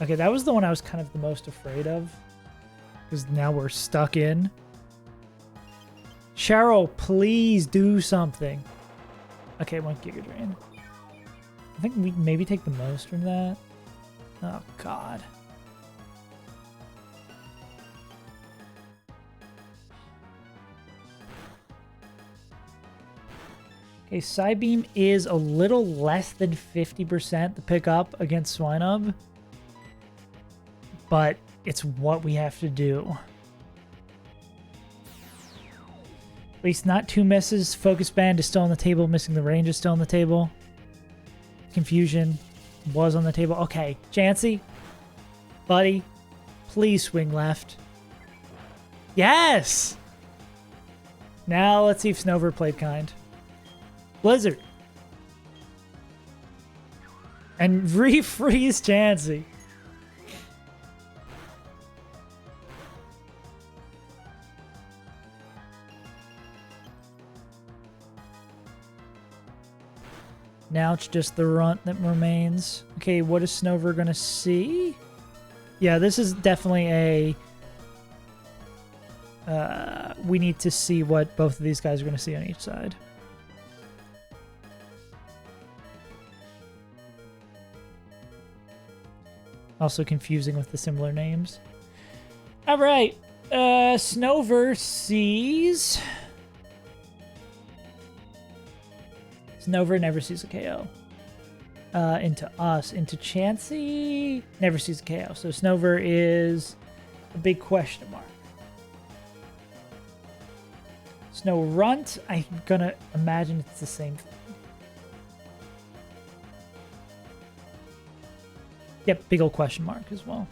Okay, that was the one I was kind of the most afraid of. Because now we're stuck in. Sharo, please do something. Okay, one Giga Drain. I think we maybe take the most from that. Oh, God. Okay, Psybeam is a little less than 50% to pick up against Swine-ub. But it's what we have to do. At least not 2 misses. Focus Band is still on the table. Missing the range is still on the table. Confusion was on the table. Okay, Chansey. Buddy. Please swing left. Yes! Now let's see if Snover played kind. Blizzard. And refreeze Chansey. Now it's just the runt that remains. Okay, what is Snover gonna see? Yeah, this is definitely a... we need to see what both of these guys are gonna see on each side. Also confusing with the similar names. Alright, Snover sees... Snover never sees a KO. Into us. Into Chansey. Never sees a KO. So Snover is a big question mark. Snow Runt. I'm gonna imagine it's the same thing. Yep, big old question mark as well.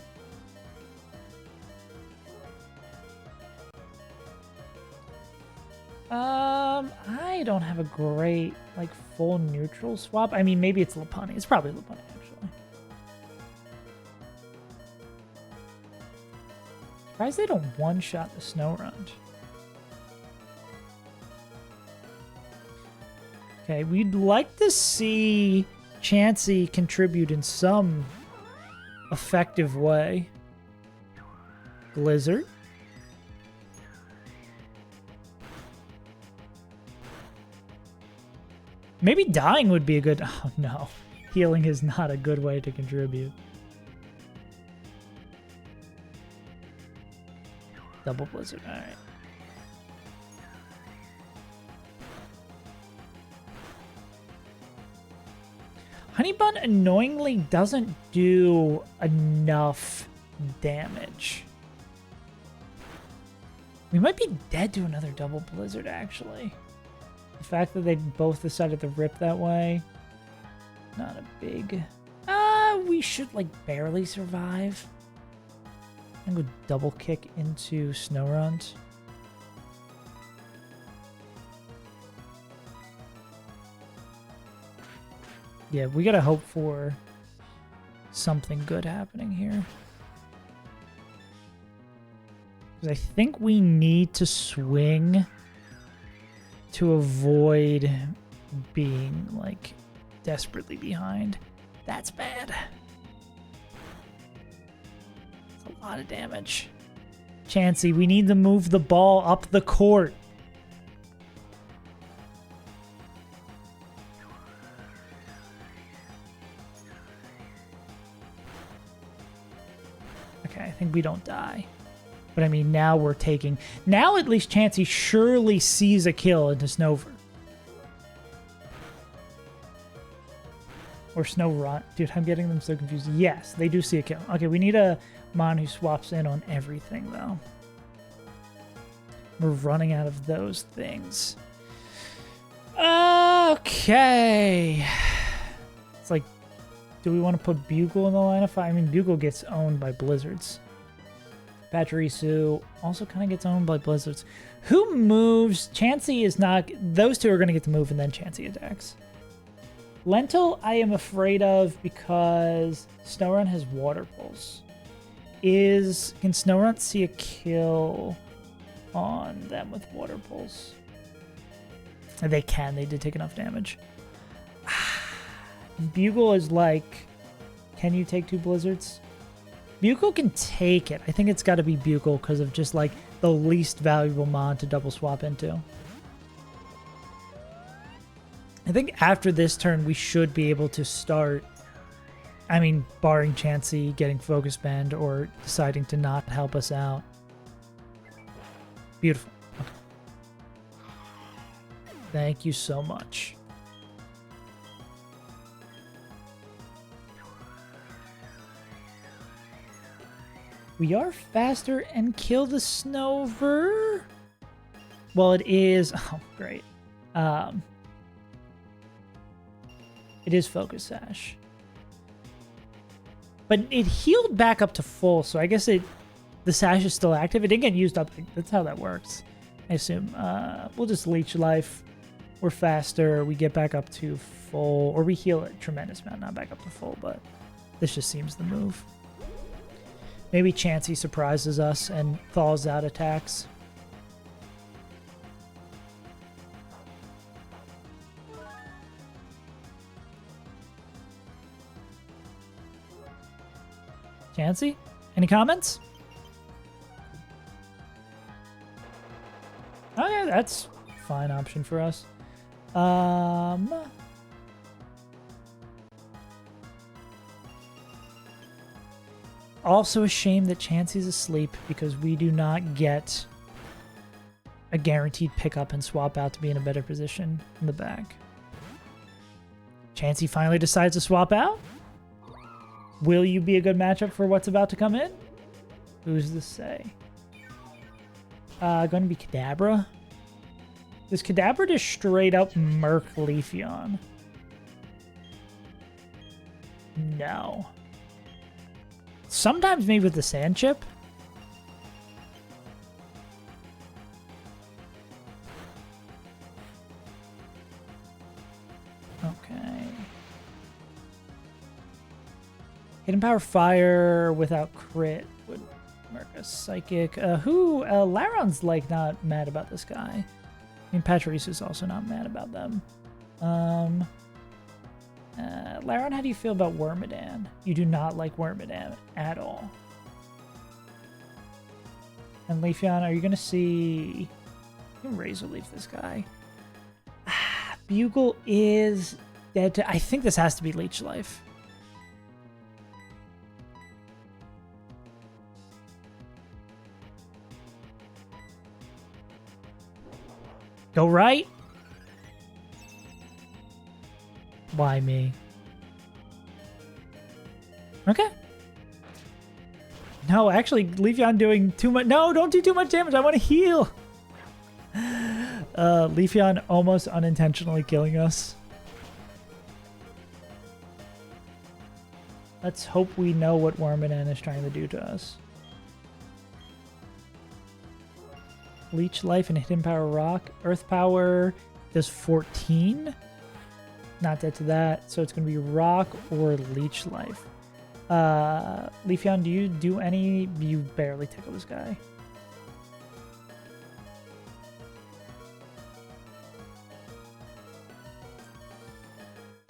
I don't have a great, like, full neutral swap. I mean, maybe it's Lopunny. It's probably Lopunny, actually. Surprised they don't one-shot the Snow Runt. Okay, we'd like to see Chansey contribute in some effective way. Blizzard. Maybe dying would be a good... Oh, no. Healing is not a good way to contribute. Double Blizzard. All right. Honey Bun annoyingly doesn't do enough damage. We might be dead to another Double Blizzard, actually. The fact that they both decided to rip that way, not a big... we should, like, barely survive. I'm gonna go double kick into Snorunt. Yeah, we gotta hope for something good happening here. Because I think we need to swing to avoid being, like, desperately behind. That's bad. That's a lot of damage. Chansey, we need to move the ball up the court. Okay, I think we don't die. But I mean, now we're taking... Now at least Chansey surely sees a kill into Snover. Or Snorunt. Dude, I'm getting them so confused. Yes, they do see a kill. Okay, we need a Mon who swaps in on everything, though. We're running out of those things. Okay. It's like, do we want to put Bugle in the line of fire? I mean, Bugle gets owned by Blizzards. Pachirisu also kind of gets owned by Blizzards. Who moves? Chansey is not... Those two are going to get to move, and then Chansey attacks. Lentil, I am afraid of because Snorunt has Water Pulse. Can Snorunt see a kill on them with Water Pulse? They can. They did take enough damage. Bugle is like, can you take 2 Blizzards? Bugle can take it. I think it's got to be Bugle because of just like the least valuable mod to double swap into. I think after this turn, we should be able to start, I mean, barring Chansey getting Focus Band or deciding to not help us out. Beautiful. Okay. Thank you so much. We are faster and kill the Snover. Well, it is... Oh, great. It is Focus Sash. But it healed back up to full, so I guess the Sash is still active. It didn't get used up. That's how that works, I assume. We'll just Leech Life. We're faster. We get back up to full. Or we heal a tremendous amount, not back up to full, but this just seems the move. Maybe Chansey surprises us and thaws out attacks. Chansey? Any comments? Oh yeah, that's a fine option for us. Also a shame that Chansey's asleep because we do not get a guaranteed pickup and swap out to be in a better position in the back. Chansey finally decides to swap out? Will you be a good matchup for what's about to come in? Who's to say? Going to be Kadabra? Does Kadabra just straight up murk Leafeon? No. Sometimes maybe with the Sand Chip. Okay. Hidden Power Fire without crit would mark a Psychic. Laron's like not mad about this guy. I mean, Pachirisu also not mad about them. Laron, how do you feel about Wormadam? You do not like Wormadam at all. And Leafeon, are you going to see... You can Razor Leaf this guy. Bugle is dead to... I think this has to be Leech Life. Go right. Why me? Okay. No, actually, Leafeon doing too much. No, don't do too much damage. I want to heal. Leafeon almost unintentionally killing us. Let's hope we know what Wormadam is trying to do to us. Leech Life and Hidden Power Rock. Earth Power does 14. Not dead to that. So it's going to be Rock or Leech Life. Leafeon, do you do any? You barely tickle this guy.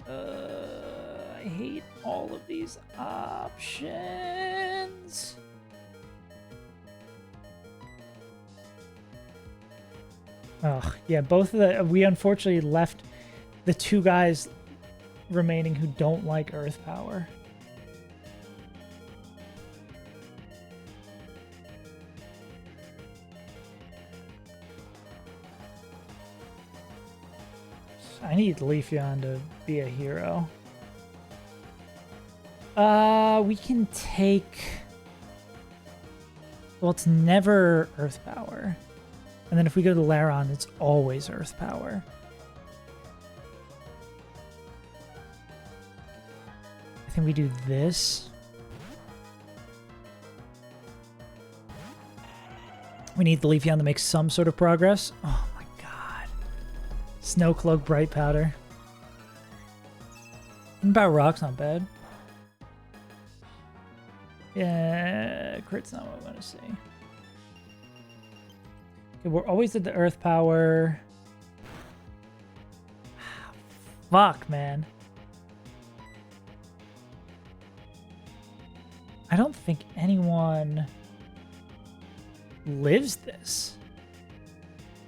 I hate all of these options. Oh, yeah, both of the... We unfortunately left the two guys remaining who don't like Earth Power. I need Leafeon to be a hero. We can take... Well, it's never Earth Power. And then if we go to Laron, it's always Earth Power. I think we do this. We need the Leafeon to make some sort of progress. Oh my god. Snow Cloak, Bright Powder. About Rock's not bad. Yeah, crit's not what I want to see. Okay, we're always at the Earth Power. Fuck, man. I don't think anyone lives this.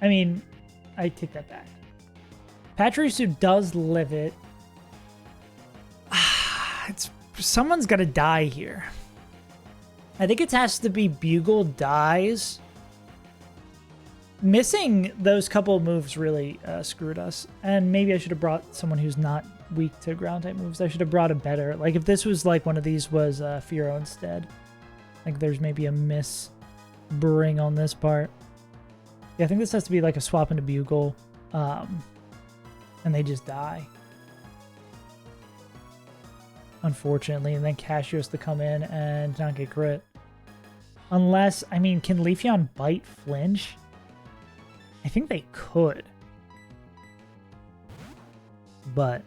I mean, I take that back. Pachirisu does live it. Someone's got to die here. I think it has to be Bugle dies. Missing those couple of moves really screwed us. And maybe I should have brought someone who's not weak to ground type moves. I should have brought a better... Like, if this was like one of these was Fearow instead. Like, there's maybe a miss bring on this part. Yeah, I think this has to be like a swap into Bugle. And they just die. Unfortunately. And then Cashew has to come in and not get crit. Unless, I mean, can Leafeon bite flinch? I think they could. But...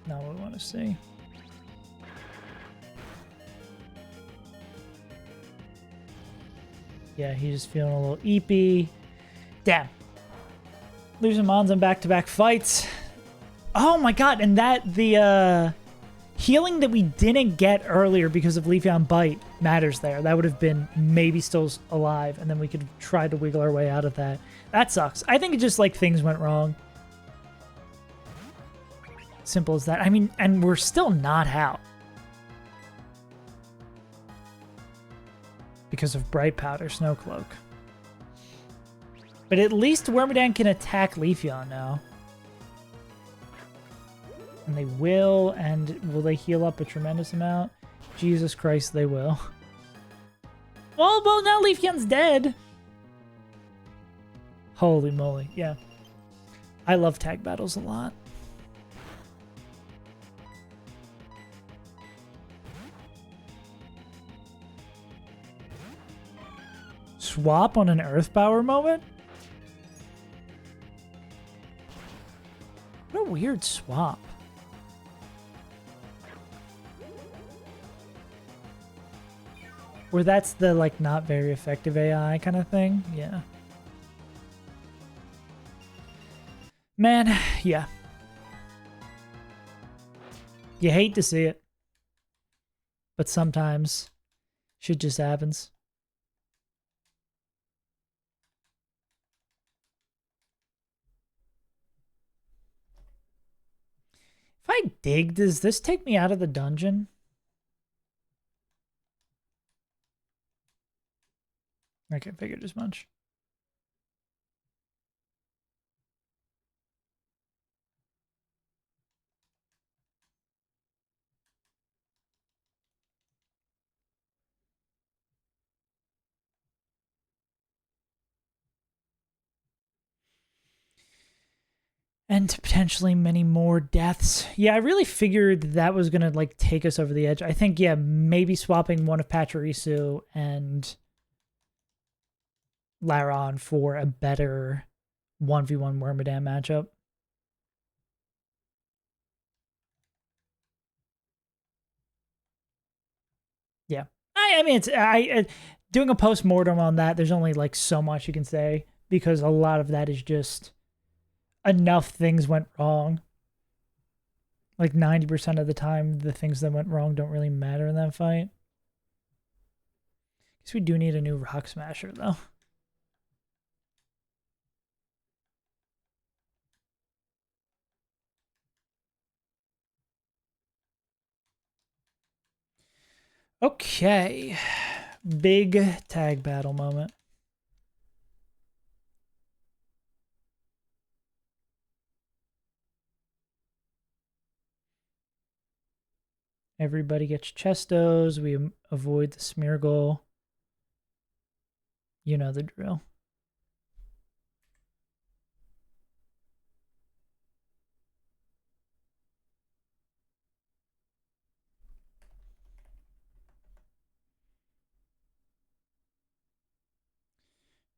not what we want to see. Yeah, he's just feeling a little eepy. Damn. Losing Mons on back-to-back fights. Oh my god, and that, the, healing that we didn't get earlier because of Leafeon Bite matters there. That would have been maybe still alive, and then we could try to wiggle our way out of that. That sucks. I think it just, like, things went wrong. Simple as that. I mean, and we're still not out. Because of Bright Powder, Snow Cloak. But at least Wormadam can attack Leafeon now. And they will, and will they heal up a tremendous amount? Jesus Christ, they will. Well, now Leafeon's dead. Holy moly, yeah. I love tag battles a lot. Swap on an Earth Power moment? What a weird swap. Where that's the, like, not very effective AI kind of thing? Yeah. Man, yeah. You hate to see it. But sometimes shit just happens. I dig, does this take me out of the dungeon? Okay, figured as much. And potentially many more deaths. Yeah, I really figured that was gonna like take us over the edge. I think, yeah, maybe swapping one of Pachirisu and Laron for a better 1v1 Wormadam matchup. Yeah. I mean, it's doing a post-mortem on that, there's only like so much you can say because a lot of that is just enough things went wrong. Like 90% of the time, the things that went wrong don't really matter in that fight. Guess we do need a new Rock Smasher, though. Okay. Big tag battle moment. Everybody gets chestos. We avoid the smear goal. You know the drill.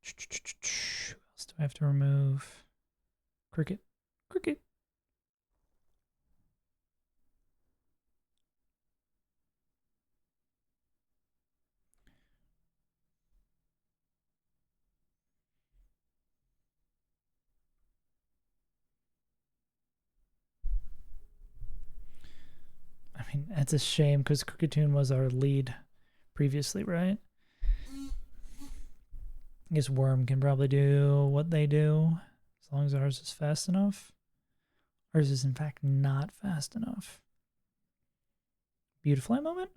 Who else do I have to remove? Cricket. Cricket. I mean, that's a shame because Cricketoon was our lead previously, right? I guess Worm can probably do what they do as long as ours is fast enough. Ours is, in fact, not fast enough. Beautiful moment.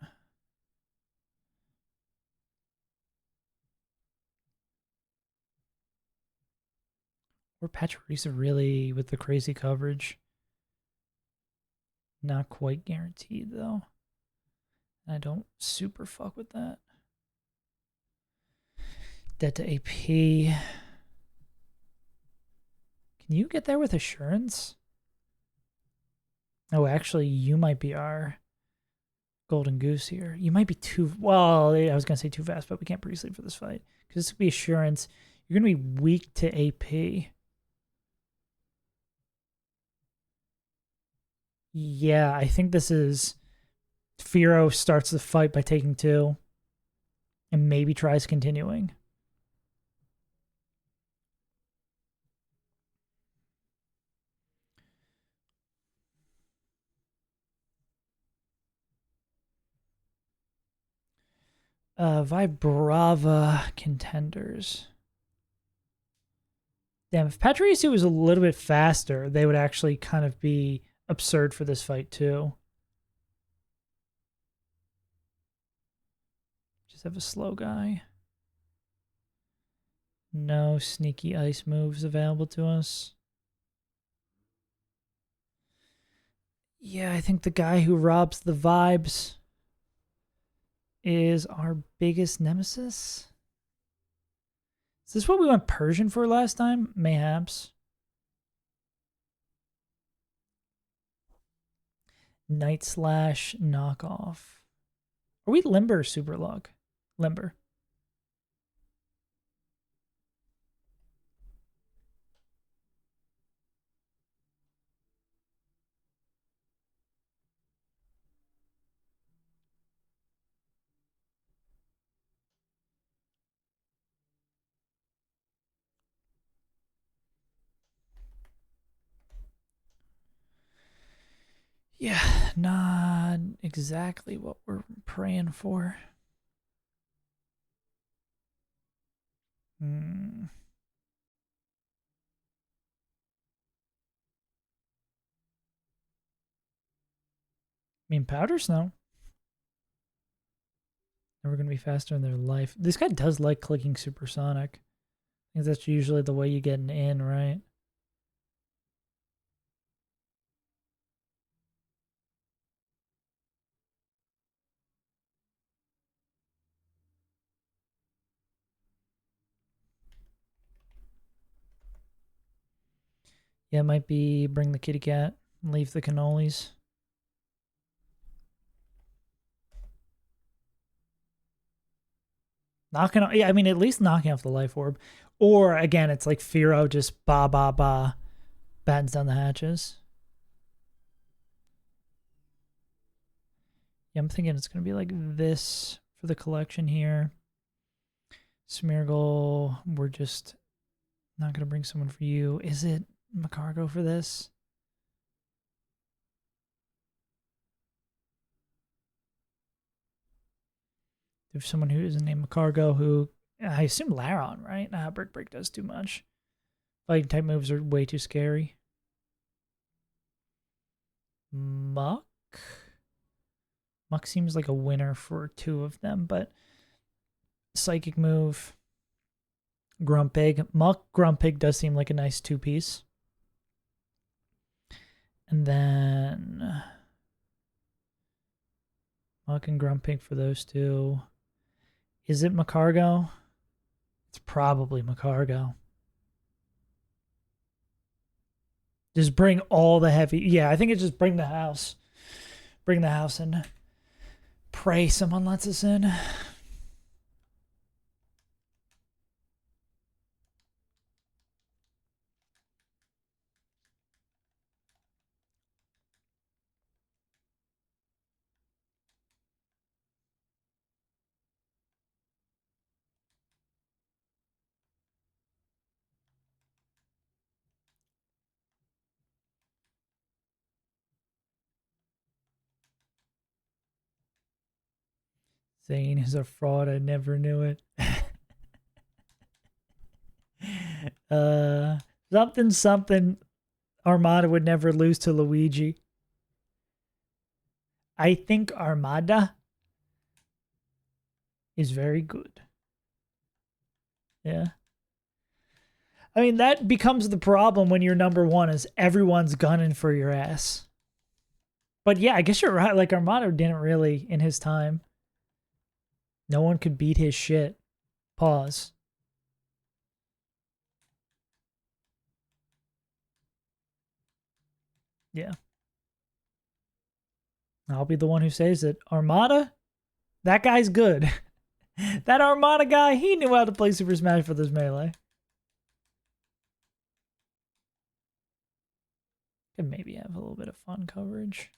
Or Pachirisu really with the crazy coverage. Not quite guaranteed, though. I don't super fuck with that. Dead to AP. Can you get there with assurance? Oh, actually, you might be our golden goose here. You might be too... Well, I was going to say too fast, but we can't pre-sleep for this fight. Because this would be assurance. You're going to be weak to AP. Yeah, I think this is... Firo starts the fight by taking 2. And maybe tries continuing. Vibrava contenders. Damn, if Pachirisu was a little bit faster, they would actually kind of be absurd for this fight too. Just have a slow guy. No sneaky ice moves available to us. Yeah, I think the guy who robs the vibes is our biggest nemesis. Is this what we went Persian for last time? Mayhaps. Night Slash knockoff. Are we Limber or Super Luck? Limber. Yeah, not exactly what we're praying for. Hmm. mean, Powder Snow. Never going to be faster in their life. This guy does like clicking supersonic. I think that's usually the way you get an in, right? Yeah, it might be bring the kitty cat and leave the cannolis. Knocking off, yeah, I mean, at least knocking off the life orb. Or, again, it's like Firo just ba ba ba battens down the hatches. Yeah, I'm thinking it's going to be like this for the collection here. Smeargle, we're just not going to bring someone for you. Is it Macargo for this? There's someone who isn't named Macargo who, I assume Laron, right? Nah, Brick Break does too much. Fighting type moves are way too scary. Muck? Muck seems like a winner for two of them, but Psychic move. Grumpig. Muck Grumpig does seem like a nice two-piece. And then Muck and Grumpig for those two. Is it Macargo? It's probably Macargo. Just bring all the heavy. Yeah, I think it's just bring the house. Bring the house and pray someone lets us in. Zane is a fraud. I never knew it. Something Armada would never lose to Luigi. I think Armada is very good. Yeah. I mean, that becomes the problem when you're number one is everyone's gunning for your ass. But yeah, I guess you're right. Like, Armada didn't really, in his time, no one could beat his shit. Pause. Yeah. I'll be the one who says it. Armada? That guy's good. That Armada guy, he knew how to play Super Smash Bros. Melee. Could maybe have a little bit of fun coverage.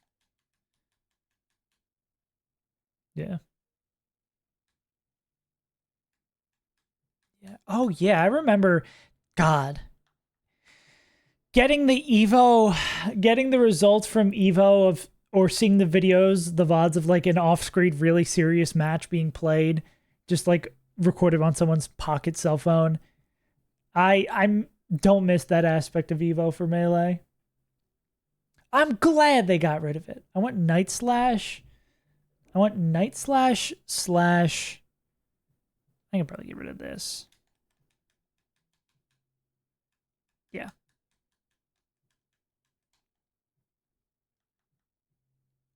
Yeah. Yeah. Oh, yeah. I remember, God, getting the results from Evo of, or seeing the videos, the VODs of like an off-screen really serious match being played, just like recorded on someone's pocket cell phone. I don't miss that aspect of Evo for Melee. I'm glad they got rid of it. I want Night Slash. I can probably get rid of this. Yeah.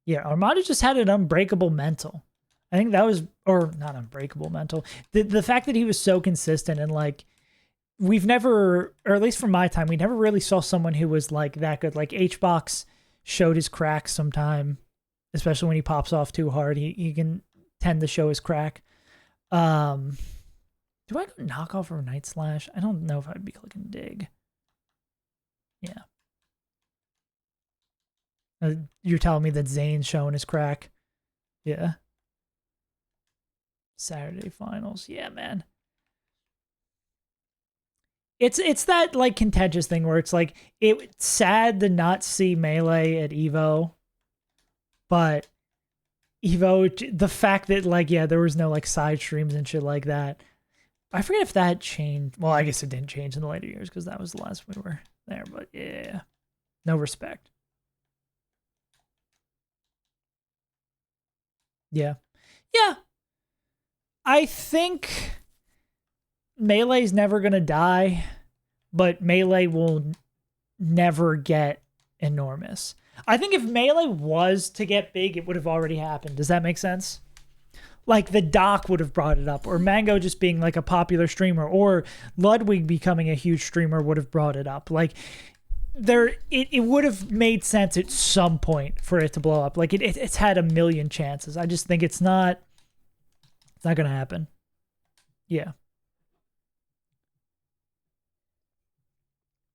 Yeah, Armada just had an unbreakable mental. I think that was, or not unbreakable mental. The fact that he was so consistent and like, we've never, or at least from my time, we never really saw someone who was like that good. Like HBox showed his cracks sometime, especially when he pops off too hard. He can tend to show his crack. Do I go knockoff or Night Slash? I don't know if I'd be clicking dig. Yeah. You're telling me that Zane's showing his crack? Yeah. Saturday finals. Yeah, man. It's that like contentious thing where it's like it's sad to not see Melee at Evo, but Evo, the fact that like, yeah, there was no like side streams and shit like that. I forget if that changed. Well, I guess it didn't change in the later years because that was the last we were there. But yeah, no respect. Yeah. Yeah. I think Melee's never going to die, but Melee will never get enormous. I think if Melee was to get big, it would have already happened. Does that make sense? Like the doc would have brought it up, or Mango just being like a popular streamer, or Ludwig becoming a huge streamer would have brought it up. Like it would have made sense at some point for it to blow up. Like it's had a million chances. I just think it's not gonna happen. Yeah.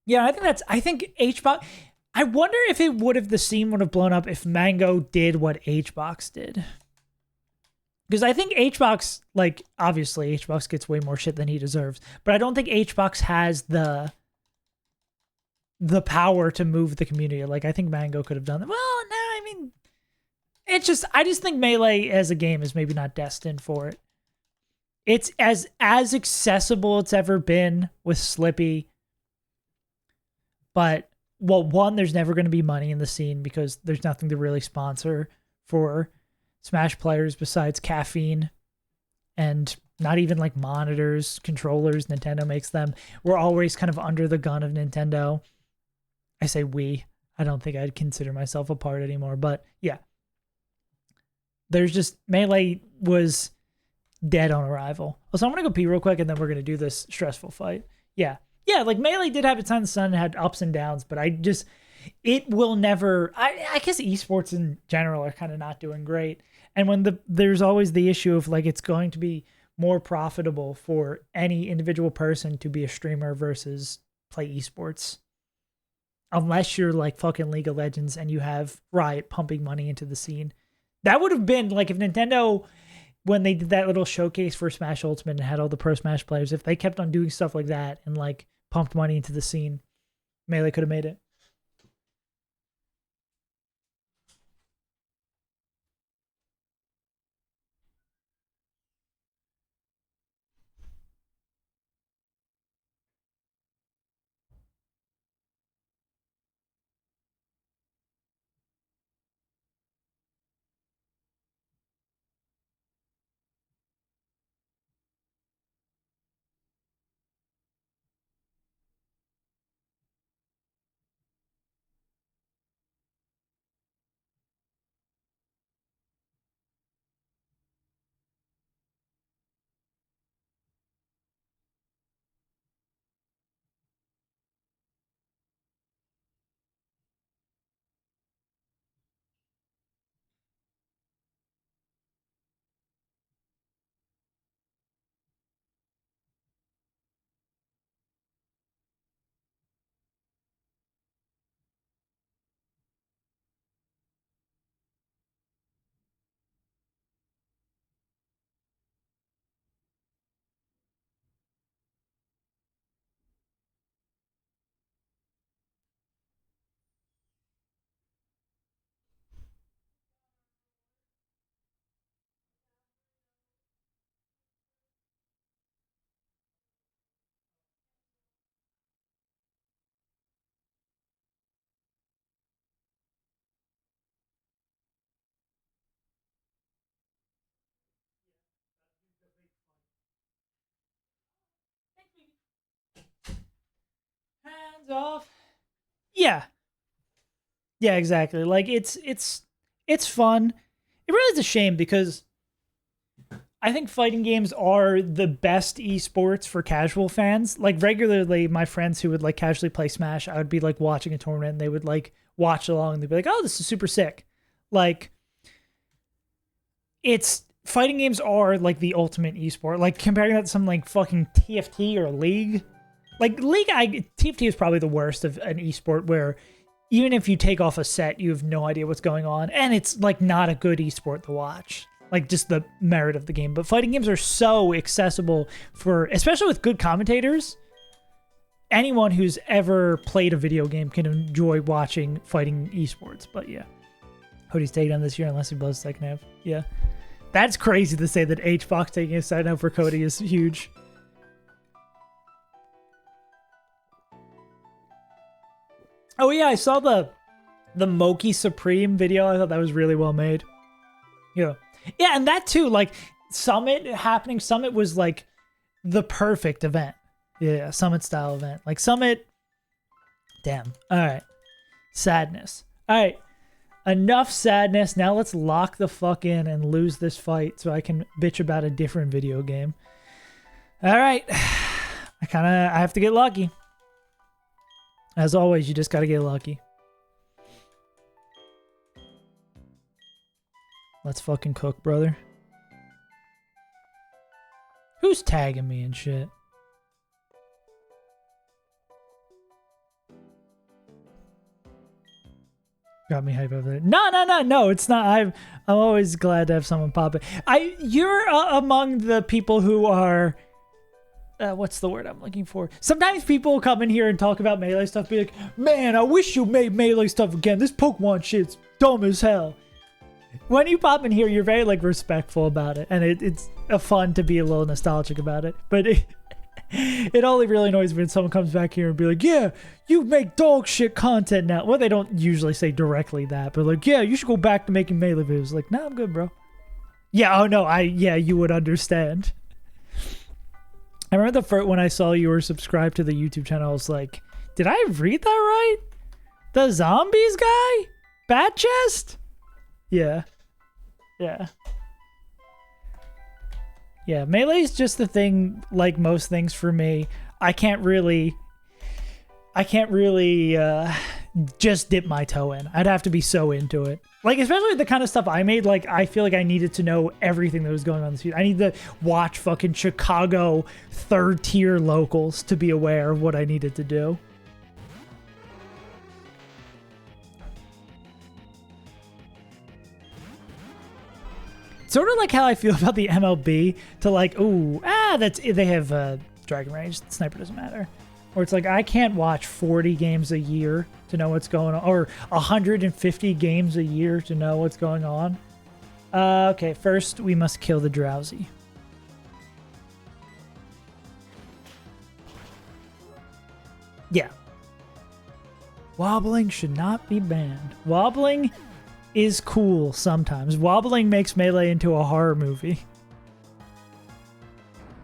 Yeah, I think HBox. I wonder if the scene would have blown up if Mango did what HBox did. Because I think HBox, like, obviously HBox gets way more shit than he deserves, but I don't think HBox has the power to move the community. Like, I think Mango could have done that. Well, no, I mean, I just think Melee as a game is maybe not destined for it. It's as accessible it's ever been with Slippy. But, well, one, there's never going to be money in the scene because there's nothing to really sponsor for Smash players besides caffeine and not even like monitors, controllers. Nintendo makes them. We're always kind of under the gun of Nintendo. I say we. I don't think I'd consider myself a part anymore, but yeah. There's just Melee was dead on arrival. So I'm going to go pee real quick and then we're going to do this stressful fight. Yeah. Yeah, like Melee did have its time in the sun and had ups and downs, but it will never. I guess esports in general are kind of not doing great. And when there's always the issue of like it's going to be more profitable for any individual person to be a streamer versus play esports. Unless you're like fucking League of Legends and you have Riot pumping money into the scene. That would have been like if Nintendo, when they did that little showcase for Smash Ultimate and had all the Pro Smash players, if they kept on doing stuff like that and like pumped money into the scene, Melee could have made it. Hands off. Yeah. Yeah, exactly. Like it's fun. It really is a shame because I think fighting games are the best esports for casual fans. Like regularly my friends who would like casually play Smash, I would be like watching a tournament and they would like watch along and they'd be like, "Oh, this is super sick." Like it's fighting games are like the ultimate esport. Like comparing that to something like fucking TFT or League. Like League, TFT is probably the worst of an esport where even if you take off a set, you have no idea what's going on, and it's like not a good esport to watch. Like just the merit of the game. But fighting games are so accessible for, especially with good commentators. Anyone who's ever played a video game can enjoy watching fighting esports. But yeah, Hoodie's taking on this year unless he blows second half. Yeah, that's crazy to say that HBox taking a second half for Cody is huge. Oh yeah, I saw the Moki Supreme video. I thought that was really well made. Yeah. Yeah, and that too, like Summit was like the perfect event. Yeah, Summit style event. Like Summit, damn. All right. Sadness. All right. Enough sadness. Now let's lock the fuck in and lose this fight so I can bitch about a different video game. All right. I have to get lucky. As always, you just got to get lucky. Let's fucking cook, brother. Who's tagging me and shit? Got me hype over there. No, it's not. I'm always glad to have someone pop it. You're among the people who are what's the word I'm looking for? Sometimes people come in here and talk about Melee stuff, be like, man, I wish you made Melee stuff again. This Pokemon shit's dumb as hell. When you pop in here, you're very like respectful about it, and it's fun to be a little nostalgic about it. But it only really annoys me when someone comes back here and be like, yeah, you make dog shit content now. Well, they don't usually say directly that, but like, yeah, you should go back to making Melee videos. Like, nah, I'm good, bro. Yeah, oh no, yeah, you would understand. I remember the first when I saw you were subscribed to the YouTube channel, I was like, did I read that right? The zombies guy? Bat chest? Yeah. Yeah. Yeah, Melee's just the thing, like most things for me. I can't really just dip my toe in. I'd have to be so into it. Like, especially the kind of stuff I made, like, I feel like I needed to know everything that was going on in the street. I need to watch fucking Chicago third-tier locals to be aware of what I needed to do. Sort of like how I feel about the MLB, to like, ooh, they have Dragon Rage, Sniper doesn't matter. Or it's like, I can't watch 40 games a year to know what's going on, or 150 games a year to know what's going on. Okay, first we must kill the drowsy. Yeah. Wobbling should not be banned. Wobbling is cool sometimes. Wobbling makes Melee into a horror movie.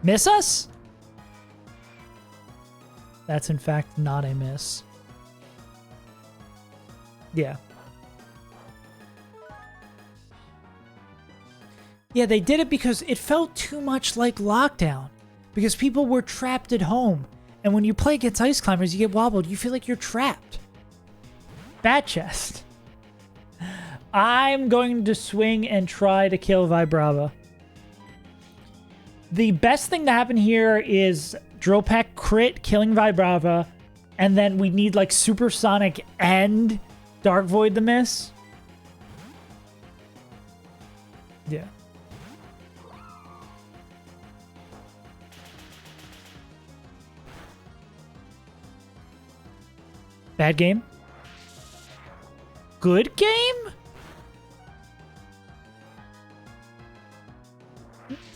Miss us? That's in fact not a miss. Yeah. Yeah, they did it because it felt too much like lockdown. Because people were trapped at home. And when you play against Ice Climbers, you get wobbled. You feel like you're trapped. Bat chest. I'm going to swing and try to kill Vibrava. The best thing to happen here is Drill Peck crit, killing Vibrava, and then we need like Supersonic and Dark Void the miss. Yeah. Bad game? Good game?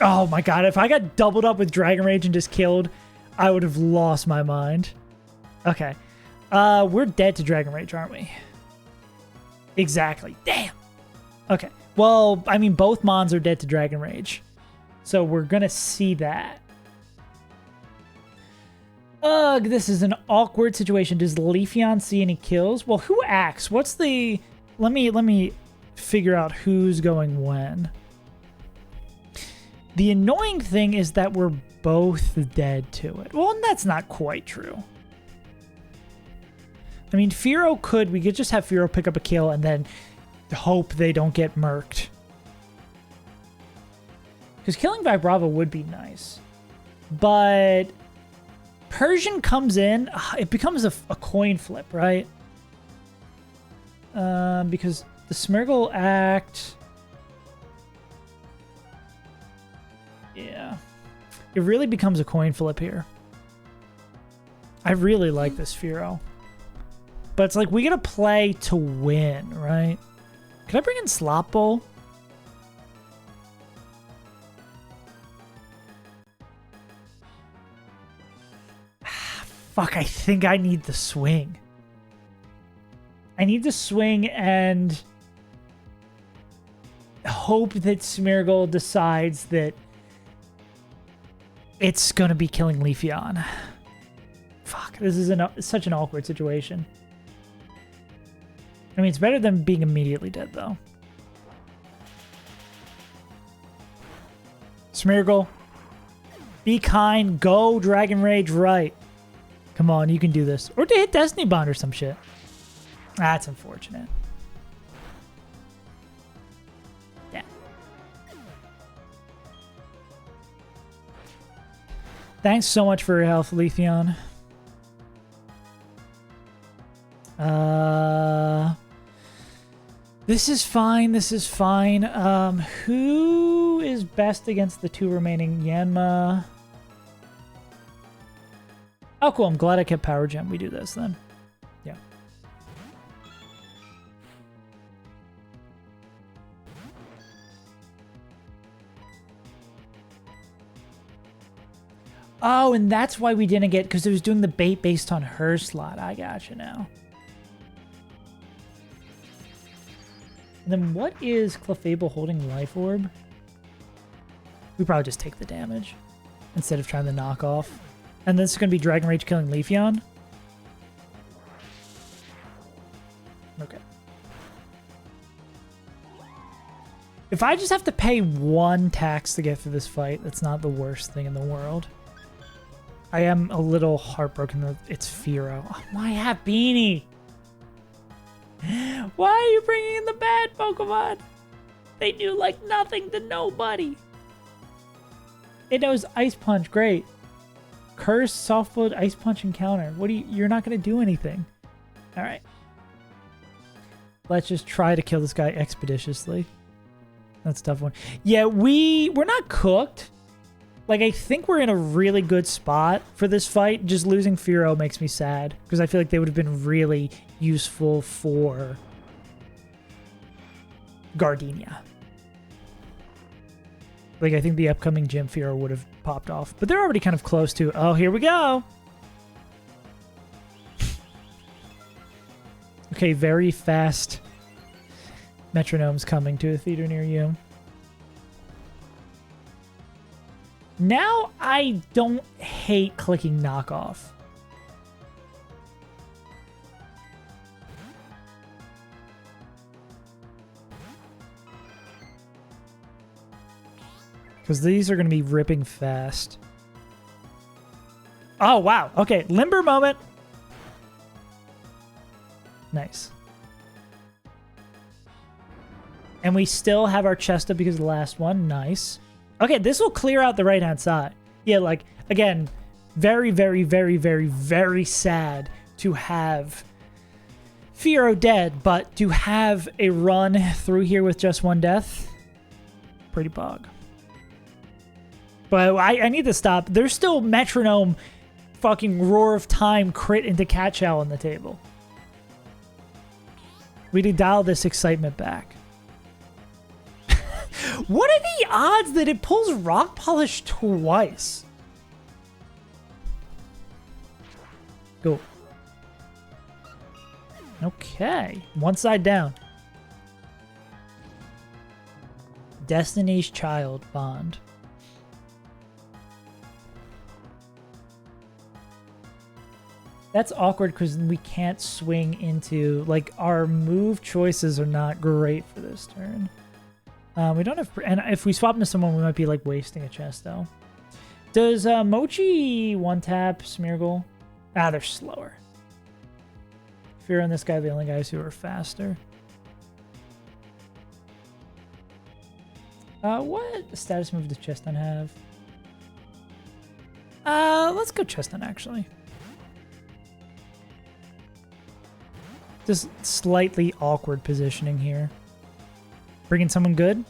Oh my god, if I got doubled up with Dragon Rage and just killed, I would have lost my mind. Okay. We're dead to Dragon Rage, aren't we? Exactly. Damn. Okay. Well, I mean, both Mons are dead to Dragon Rage. So we're gonna see that. Ugh, this is an awkward situation. Does Leafeon see any kills? Well, who acts? What's the... Let me figure out who's going when. The annoying thing is that we're both dead to it. Well, that's not quite true. I mean, Fearow could... We could just have Fearow pick up a kill and then hope they don't get murked. Because killing Vibrava would be nice. But... Persian comes in, it becomes a coin flip, right? Because the Smeargle act... Yeah. It really becomes a coin flip here. I really like this Fearow. But it's like, we gotta play to win, right? Could I bring in Slop Bowl? Fuck, I think I need the swing. I need the swing and... hope that Smeargle decides that it's going to be killing Leafeon. Fuck, this is such an awkward situation. I mean, it's better than being immediately dead, though. Smeargle, be kind, go Dragon Rage right. Come on, you can do this. Or to hit Destiny Bond or some shit. That's unfortunate. Yeah. Thanks so much for your health, Leafeon. This is fine. This is fine. Who is best against the two remaining Yanma? Oh, cool. I'm glad I kept Power Gem. We do this then. Yeah. Oh, and that's why we didn't get, because it was doing the bait based on her slot. I gotcha now. And then what is Clefable holding Life Orb? We probably just take the damage instead of trying to knock off. And this is going to be Dragon Rage killing Leafeon. Okay. If I just have to pay one tax to get through this fight, that's not the worst thing in the world. I am a little heartbroken that it's Fearow. Oh, my Happiny! Why are you bringing in the bad Pokemon? They do like nothing to nobody. It knows Ice Punch, great. Curse, Soft Blood, Ice Punch, and Counter. What do you're not going to do anything. All right. Let's just try to kill this guy expeditiously. That's a tough one. Yeah, we're not cooked. Like, I think we're in a really good spot for this fight. Just losing Fearow makes me sad, because I feel like they would have been really useful for Gardenia. Like, I think the upcoming Gym Fearow would have popped off. But they're already kind of close to... Oh, here we go! Okay, very fast metronomes coming to a theater near you. Now I don't hate clicking knockoff. Because these are going to be ripping fast. Oh, wow. Okay, limber moment. Nice. And we still have our chest up because of the last one. Nice. Okay, this will clear out the right-hand side. Yeah, like, again, very, very, very, very, very sad to have Fearow dead, but to have a run through here with just one death, pretty bug. But I need to stop. There's still metronome fucking Roar of Time crit into Cat Chow on the table. We need to dial this excitement back. What are the odds that it pulls Rock Polish twice? Go. Okay. One side down. Destiny's Child Bond. That's awkward because we can't swing into... Like, our move choices are not great for this turn. We don't have... And if we swap into someone, we might be, like, wasting a chest, though. Does Mochi one-tap Smeargle? Ah, they're slower. Fear and this guy are the only guys who are faster. What status move does Cheston have? Let's go Cheston, actually. Just slightly awkward positioning here. Bringing someone good?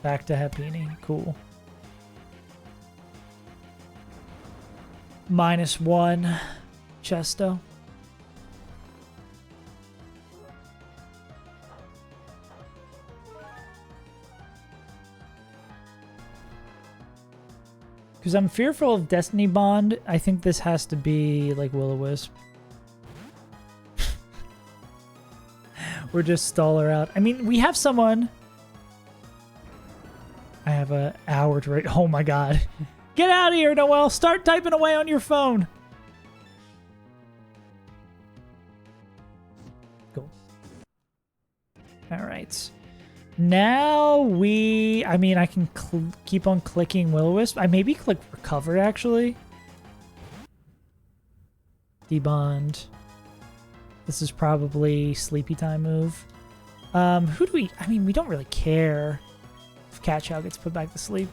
Back to Happiny. Cool. -1. Chesto. Because I'm fearful of Destiny Bond, I think this has to be like Will-O-Wisp. Or just stall her out. I mean, we have someone have an hour to write. Oh my god. Get out of here, Noelle. Start typing away on your phone. Cool. All right. Now I mean, I can keep on clicking Will-O-Wisp. I maybe click Recover, actually. Debond. This is probably Sleepy Time move. Who do we... I mean, we don't really care if Cat Chow gets put back to sleep.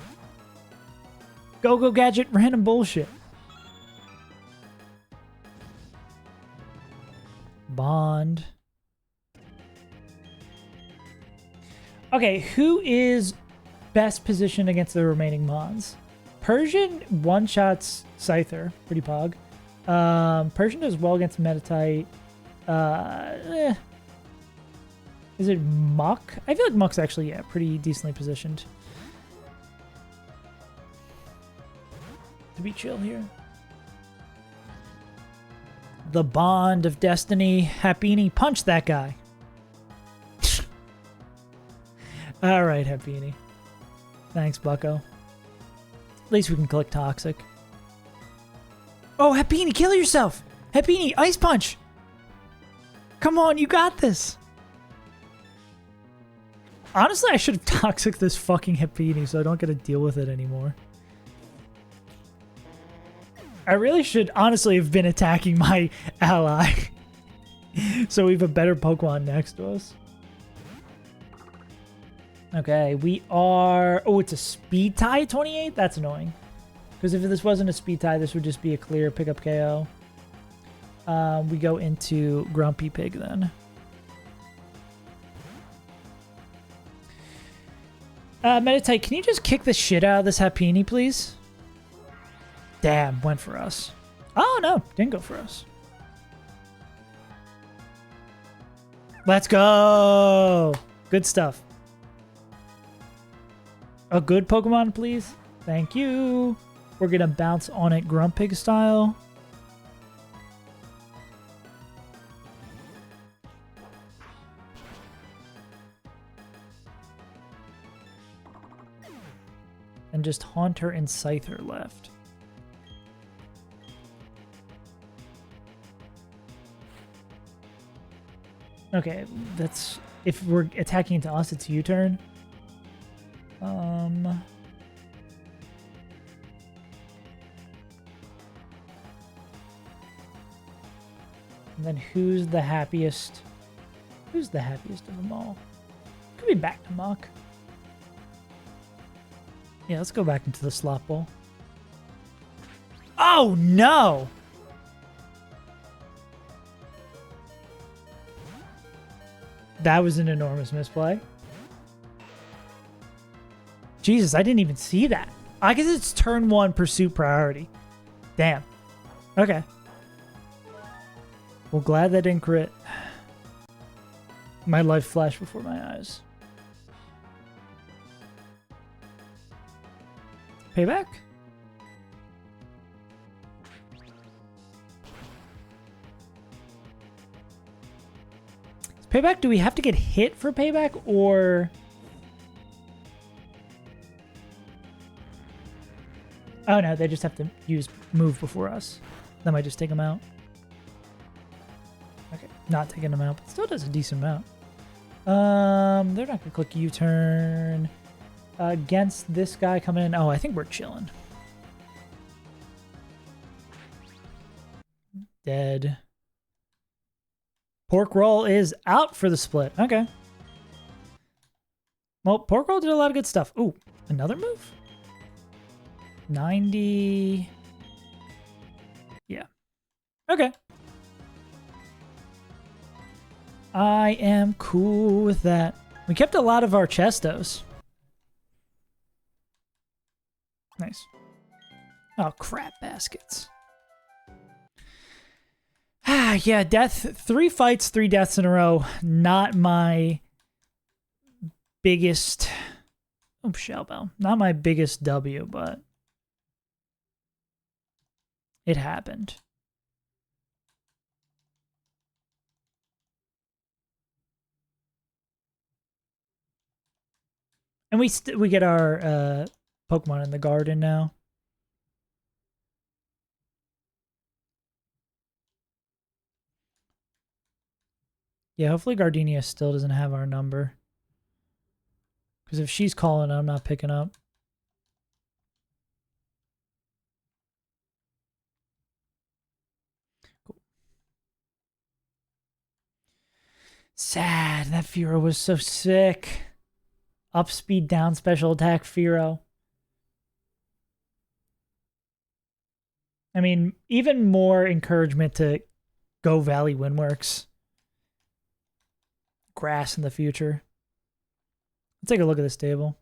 Go Gadget, random bullshit. Bond. Okay, who is best positioned against the remaining Mons? Persian one-shots Scyther. Pretty pog. Persian does well against Metatite. Is it Muck? I feel like Muck's actually, yeah, pretty decently positioned. To be chill here. The Bond of Destiny. Happini, punch that guy. Alright, Happini. Thanks, Bucko. At least we can click Toxic. Oh, Happini, kill yourself! Happini, Ice Punch! Come on, you got this! Honestly, I should have Toxic this fucking Happini so I don't get to deal with it anymore. I really should honestly have been attacking my ally. So we have a better Pokemon next to us. Okay, we are... Oh, it's a speed tie 28? That's annoying. Because if this wasn't a speed tie, this would just be a clear pickup KO. We go into Grumpy Pig then. Metatite, can you just kick the shit out of this Happini, please? Damn, went for us. Oh, no, didn't go for us. Let's go! Good stuff. A good Pokemon, please. Thank you. We're gonna bounce on it Grumpig style. And just Haunter and Scyther left. Okay, that's... If we're attacking into us, it's U-turn. And then who's the happiest? Who's the happiest of them all? Could be back to Mach. Yeah, let's go back into the slot bowl. Oh no! That was an enormous misplay. Jesus, I didn't even see that. I guess it's turn 1 pursuit priority. Damn. Okay. Well, glad that didn't crit. My life flashed before my eyes. Payback? Payback, do we have to get hit for payback, or... Oh no, they just have to move before us. That might just take them out. Okay, not taking them out, but still does a decent amount. They're not gonna click U-turn. Against this guy coming in. Oh, I think we're chilling. Dead. Pork Roll is out for the split. Okay. Well, Pork Roll did a lot of good stuff. Ooh, another move? 90. Yeah. Okay. I am cool with that. We kept a lot of our Chestos. Nice. Oh, crap baskets. Ah, yeah, death. 3 fights, 3 deaths in a row. Not my biggest... Oh, Shellbell. Not my biggest W, but... It happened. And we get our Pokemon in the garden now. Yeah, hopefully Gardenia still doesn't have our number. Because if she's calling, I'm not picking up. Cool. Sad. That Firo was so sick. Up speed, down special attack Firo. I mean, even more encouragement to go Valley Windworks. Grass in the future. Let's take a look at this table.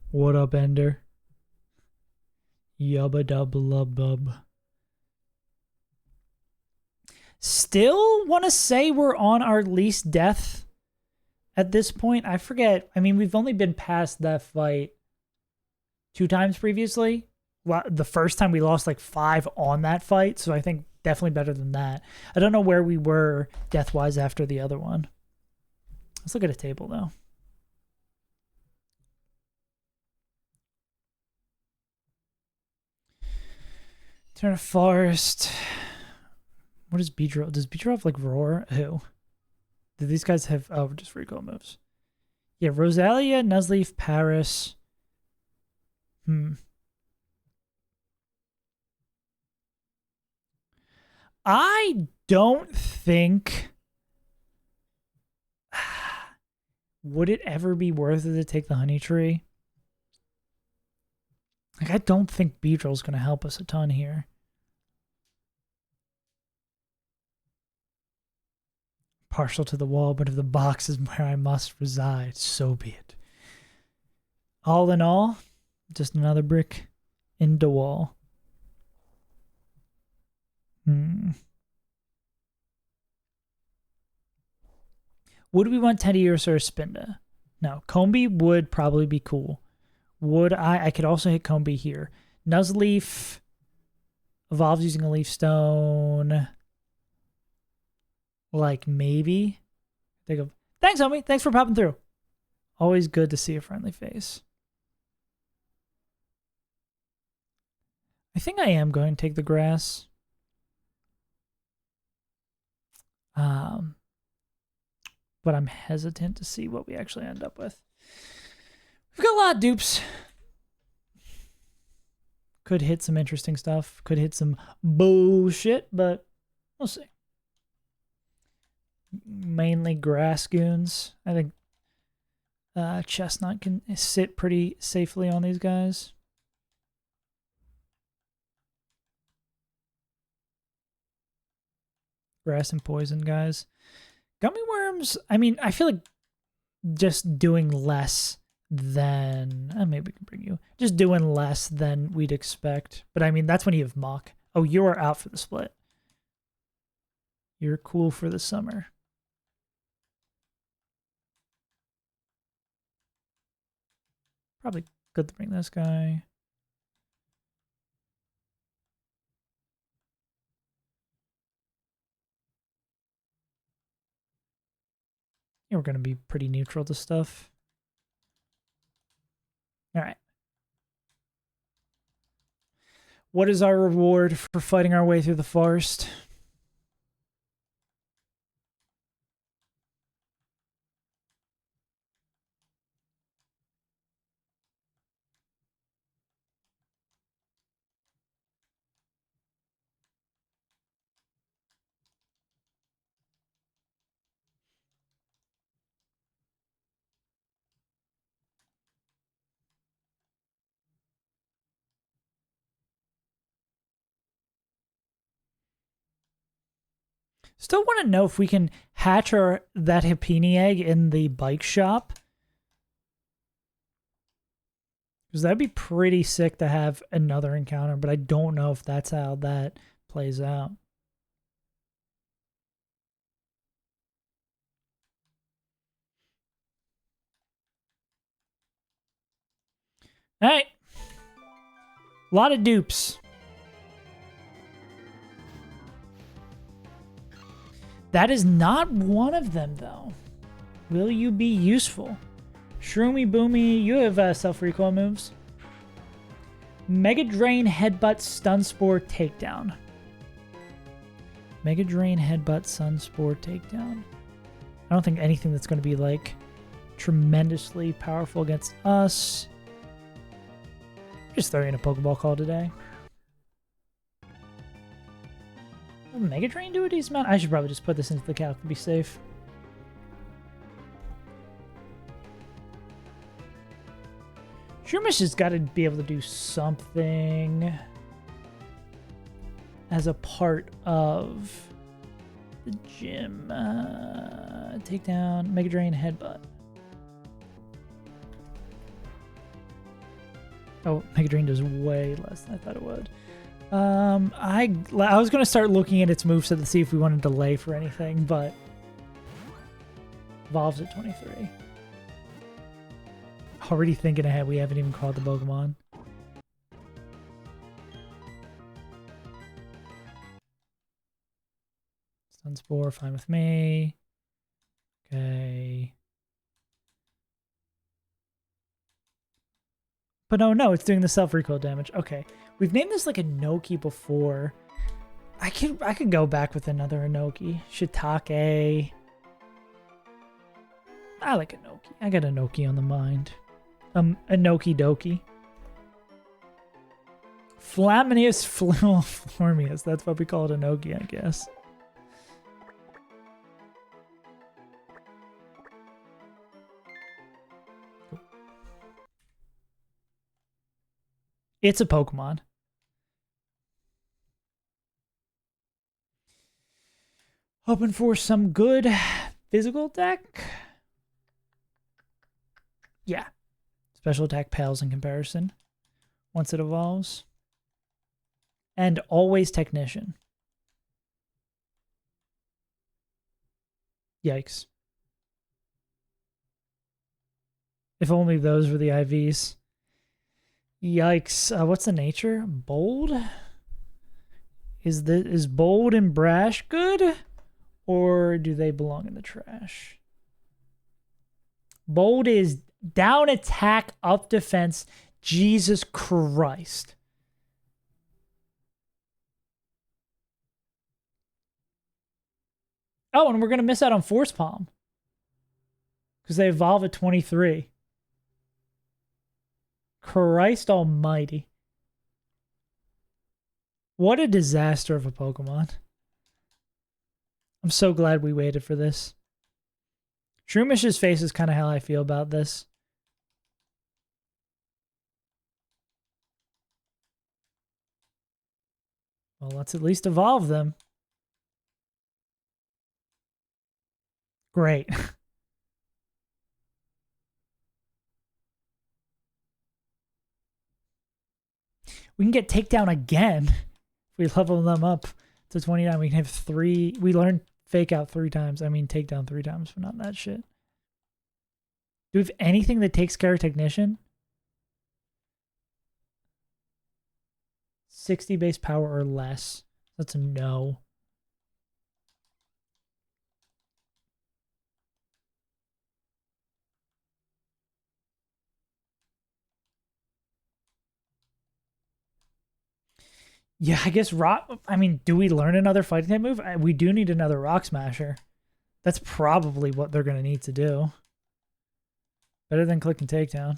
What up, Ender? Yubba dub lub bub. Still want to say we're on our least death at this point. I forget. I mean, we've only been past that fight 2 times previously. Well, the first time we lost like 5 on that fight, so I think definitely better than that. I don't know where we were death-wise after the other one. Let's look at a table, though. Turn a forest. What is Beedrill? Does Beedrill have like roar? Who? Do these guys have? Oh, just recall moves. Yeah, Rosalia, Nuzleaf, Paris. I don't think. Would it ever be worth it to take the honey tree? Like, I don't think Beedrill's going to help us a ton here. Partial to the wall, but if the box is where I must reside, so be it. All in all, just another brick in the wall. Would we want Teddiursa or Spinda? No, Combi would probably be cool. Would I could also hit Combi here. Nuzleaf evolves using a Leaf Stone. Like, maybe. Think of. Thanks, homie. Thanks for popping through. Always good to see a friendly face. I think I am going to take the grass. But I'm hesitant to see what we actually end up with. We've got a lot of dupes. Could hit some interesting stuff. Could hit some bullshit, but we'll see. Mainly grass goons. I think Chestnut can sit pretty safely on these guys. Grass and poison guys. Gummy worms, I mean, I feel like just doing less than... maybe we can bring you. Just doing less than we'd expect. But I mean, that's when you have Mock. Oh, you are out for the split. You're cool for the summer. Probably good to bring this guy. Yeah, we're going to be pretty neutral to stuff. All right. What is our reward for fighting our way through the forest? Still want to know if we can hatch that Happini egg in the bike shop. Because that'd be pretty sick to have another encounter, but I don't know if that's how that plays out. All right. A lot of dupes. That is not one of them, though. Will you be useful? Shroomy Boomy, you have self-recoil moves. Mega Drain, Headbutt, Stun Spore, Takedown. Mega Drain, Headbutt, Stun Spore, Takedown. I don't think anything that's going to be, like, tremendously powerful against us. Just throw in a Pokeball call today. Will Mega Drain do a decent amount? I should probably just put this into the calc to be safe. Shroomish has got to be able to do something as a part of the gym. Takedown, Mega Drain, Headbutt. Oh, Mega Drain does way less than I thought it would. I was going to start looking at its moveset to see if we wanted to delay for anything, but evolves at 23. Already thinking ahead, we haven't even called the Pokemon. Stun Spore, fine with me. Okay. But no, it's doing the self-recoil damage. Okay. We've named this like a Inoki before. I could go back with another Inoki. Shiitake. I like Inoki. I got Inoki on the mind. Inoki Doki. Flaminius Flormius. That's what we call it, Inoki, I guess. It's a Pokemon. Hoping for some good physical deck. Yeah. Special attack pales in comparison once it evolves. And always Technician. Yikes. If only those were the IVs. Yikes. What's the nature? Bold? Is bold and brash good? Or do they belong in the trash? Bold is down attack, up defense. Jesus Christ. Oh, and we're going to miss out on Force Palm. Because they evolve at 23. Christ almighty. What a disaster of a Pokemon. I'm so glad we waited for this. Shroomish's face is kind of how I feel about this. Well, let's at least evolve them. Great. We can get takedown again. If we level them up to 29, we can have 3. We learned fake out 3 times. I mean, takedown 3 times, but not that shit. Do we have anything that takes care of Technician? 60 base power or less. That's a no. Yeah, I guess rock. I mean, do we learn another fighting type move? We do need another Rock Smasher. That's probably what they're going to need to do. Better than click and takedown.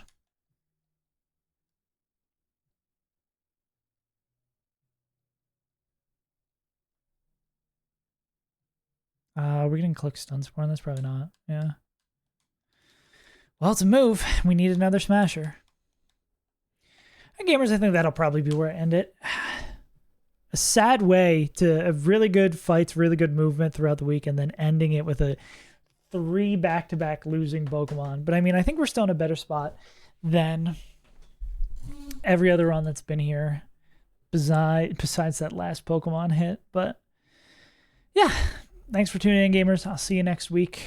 We're getting click stun spore. That's probably not. Yeah. Well, it's a move. We need another Smasher. And gamers, I think that'll probably be where I end it. A sad way to have really good fights, really good movement throughout the week, and then ending it with a 3 back-to-back losing Pokemon. But I mean, I think we're still in a better spot than every other run that's been here, besides that last Pokemon hit. But yeah, thanks for tuning in, gamers. I'll see you next week.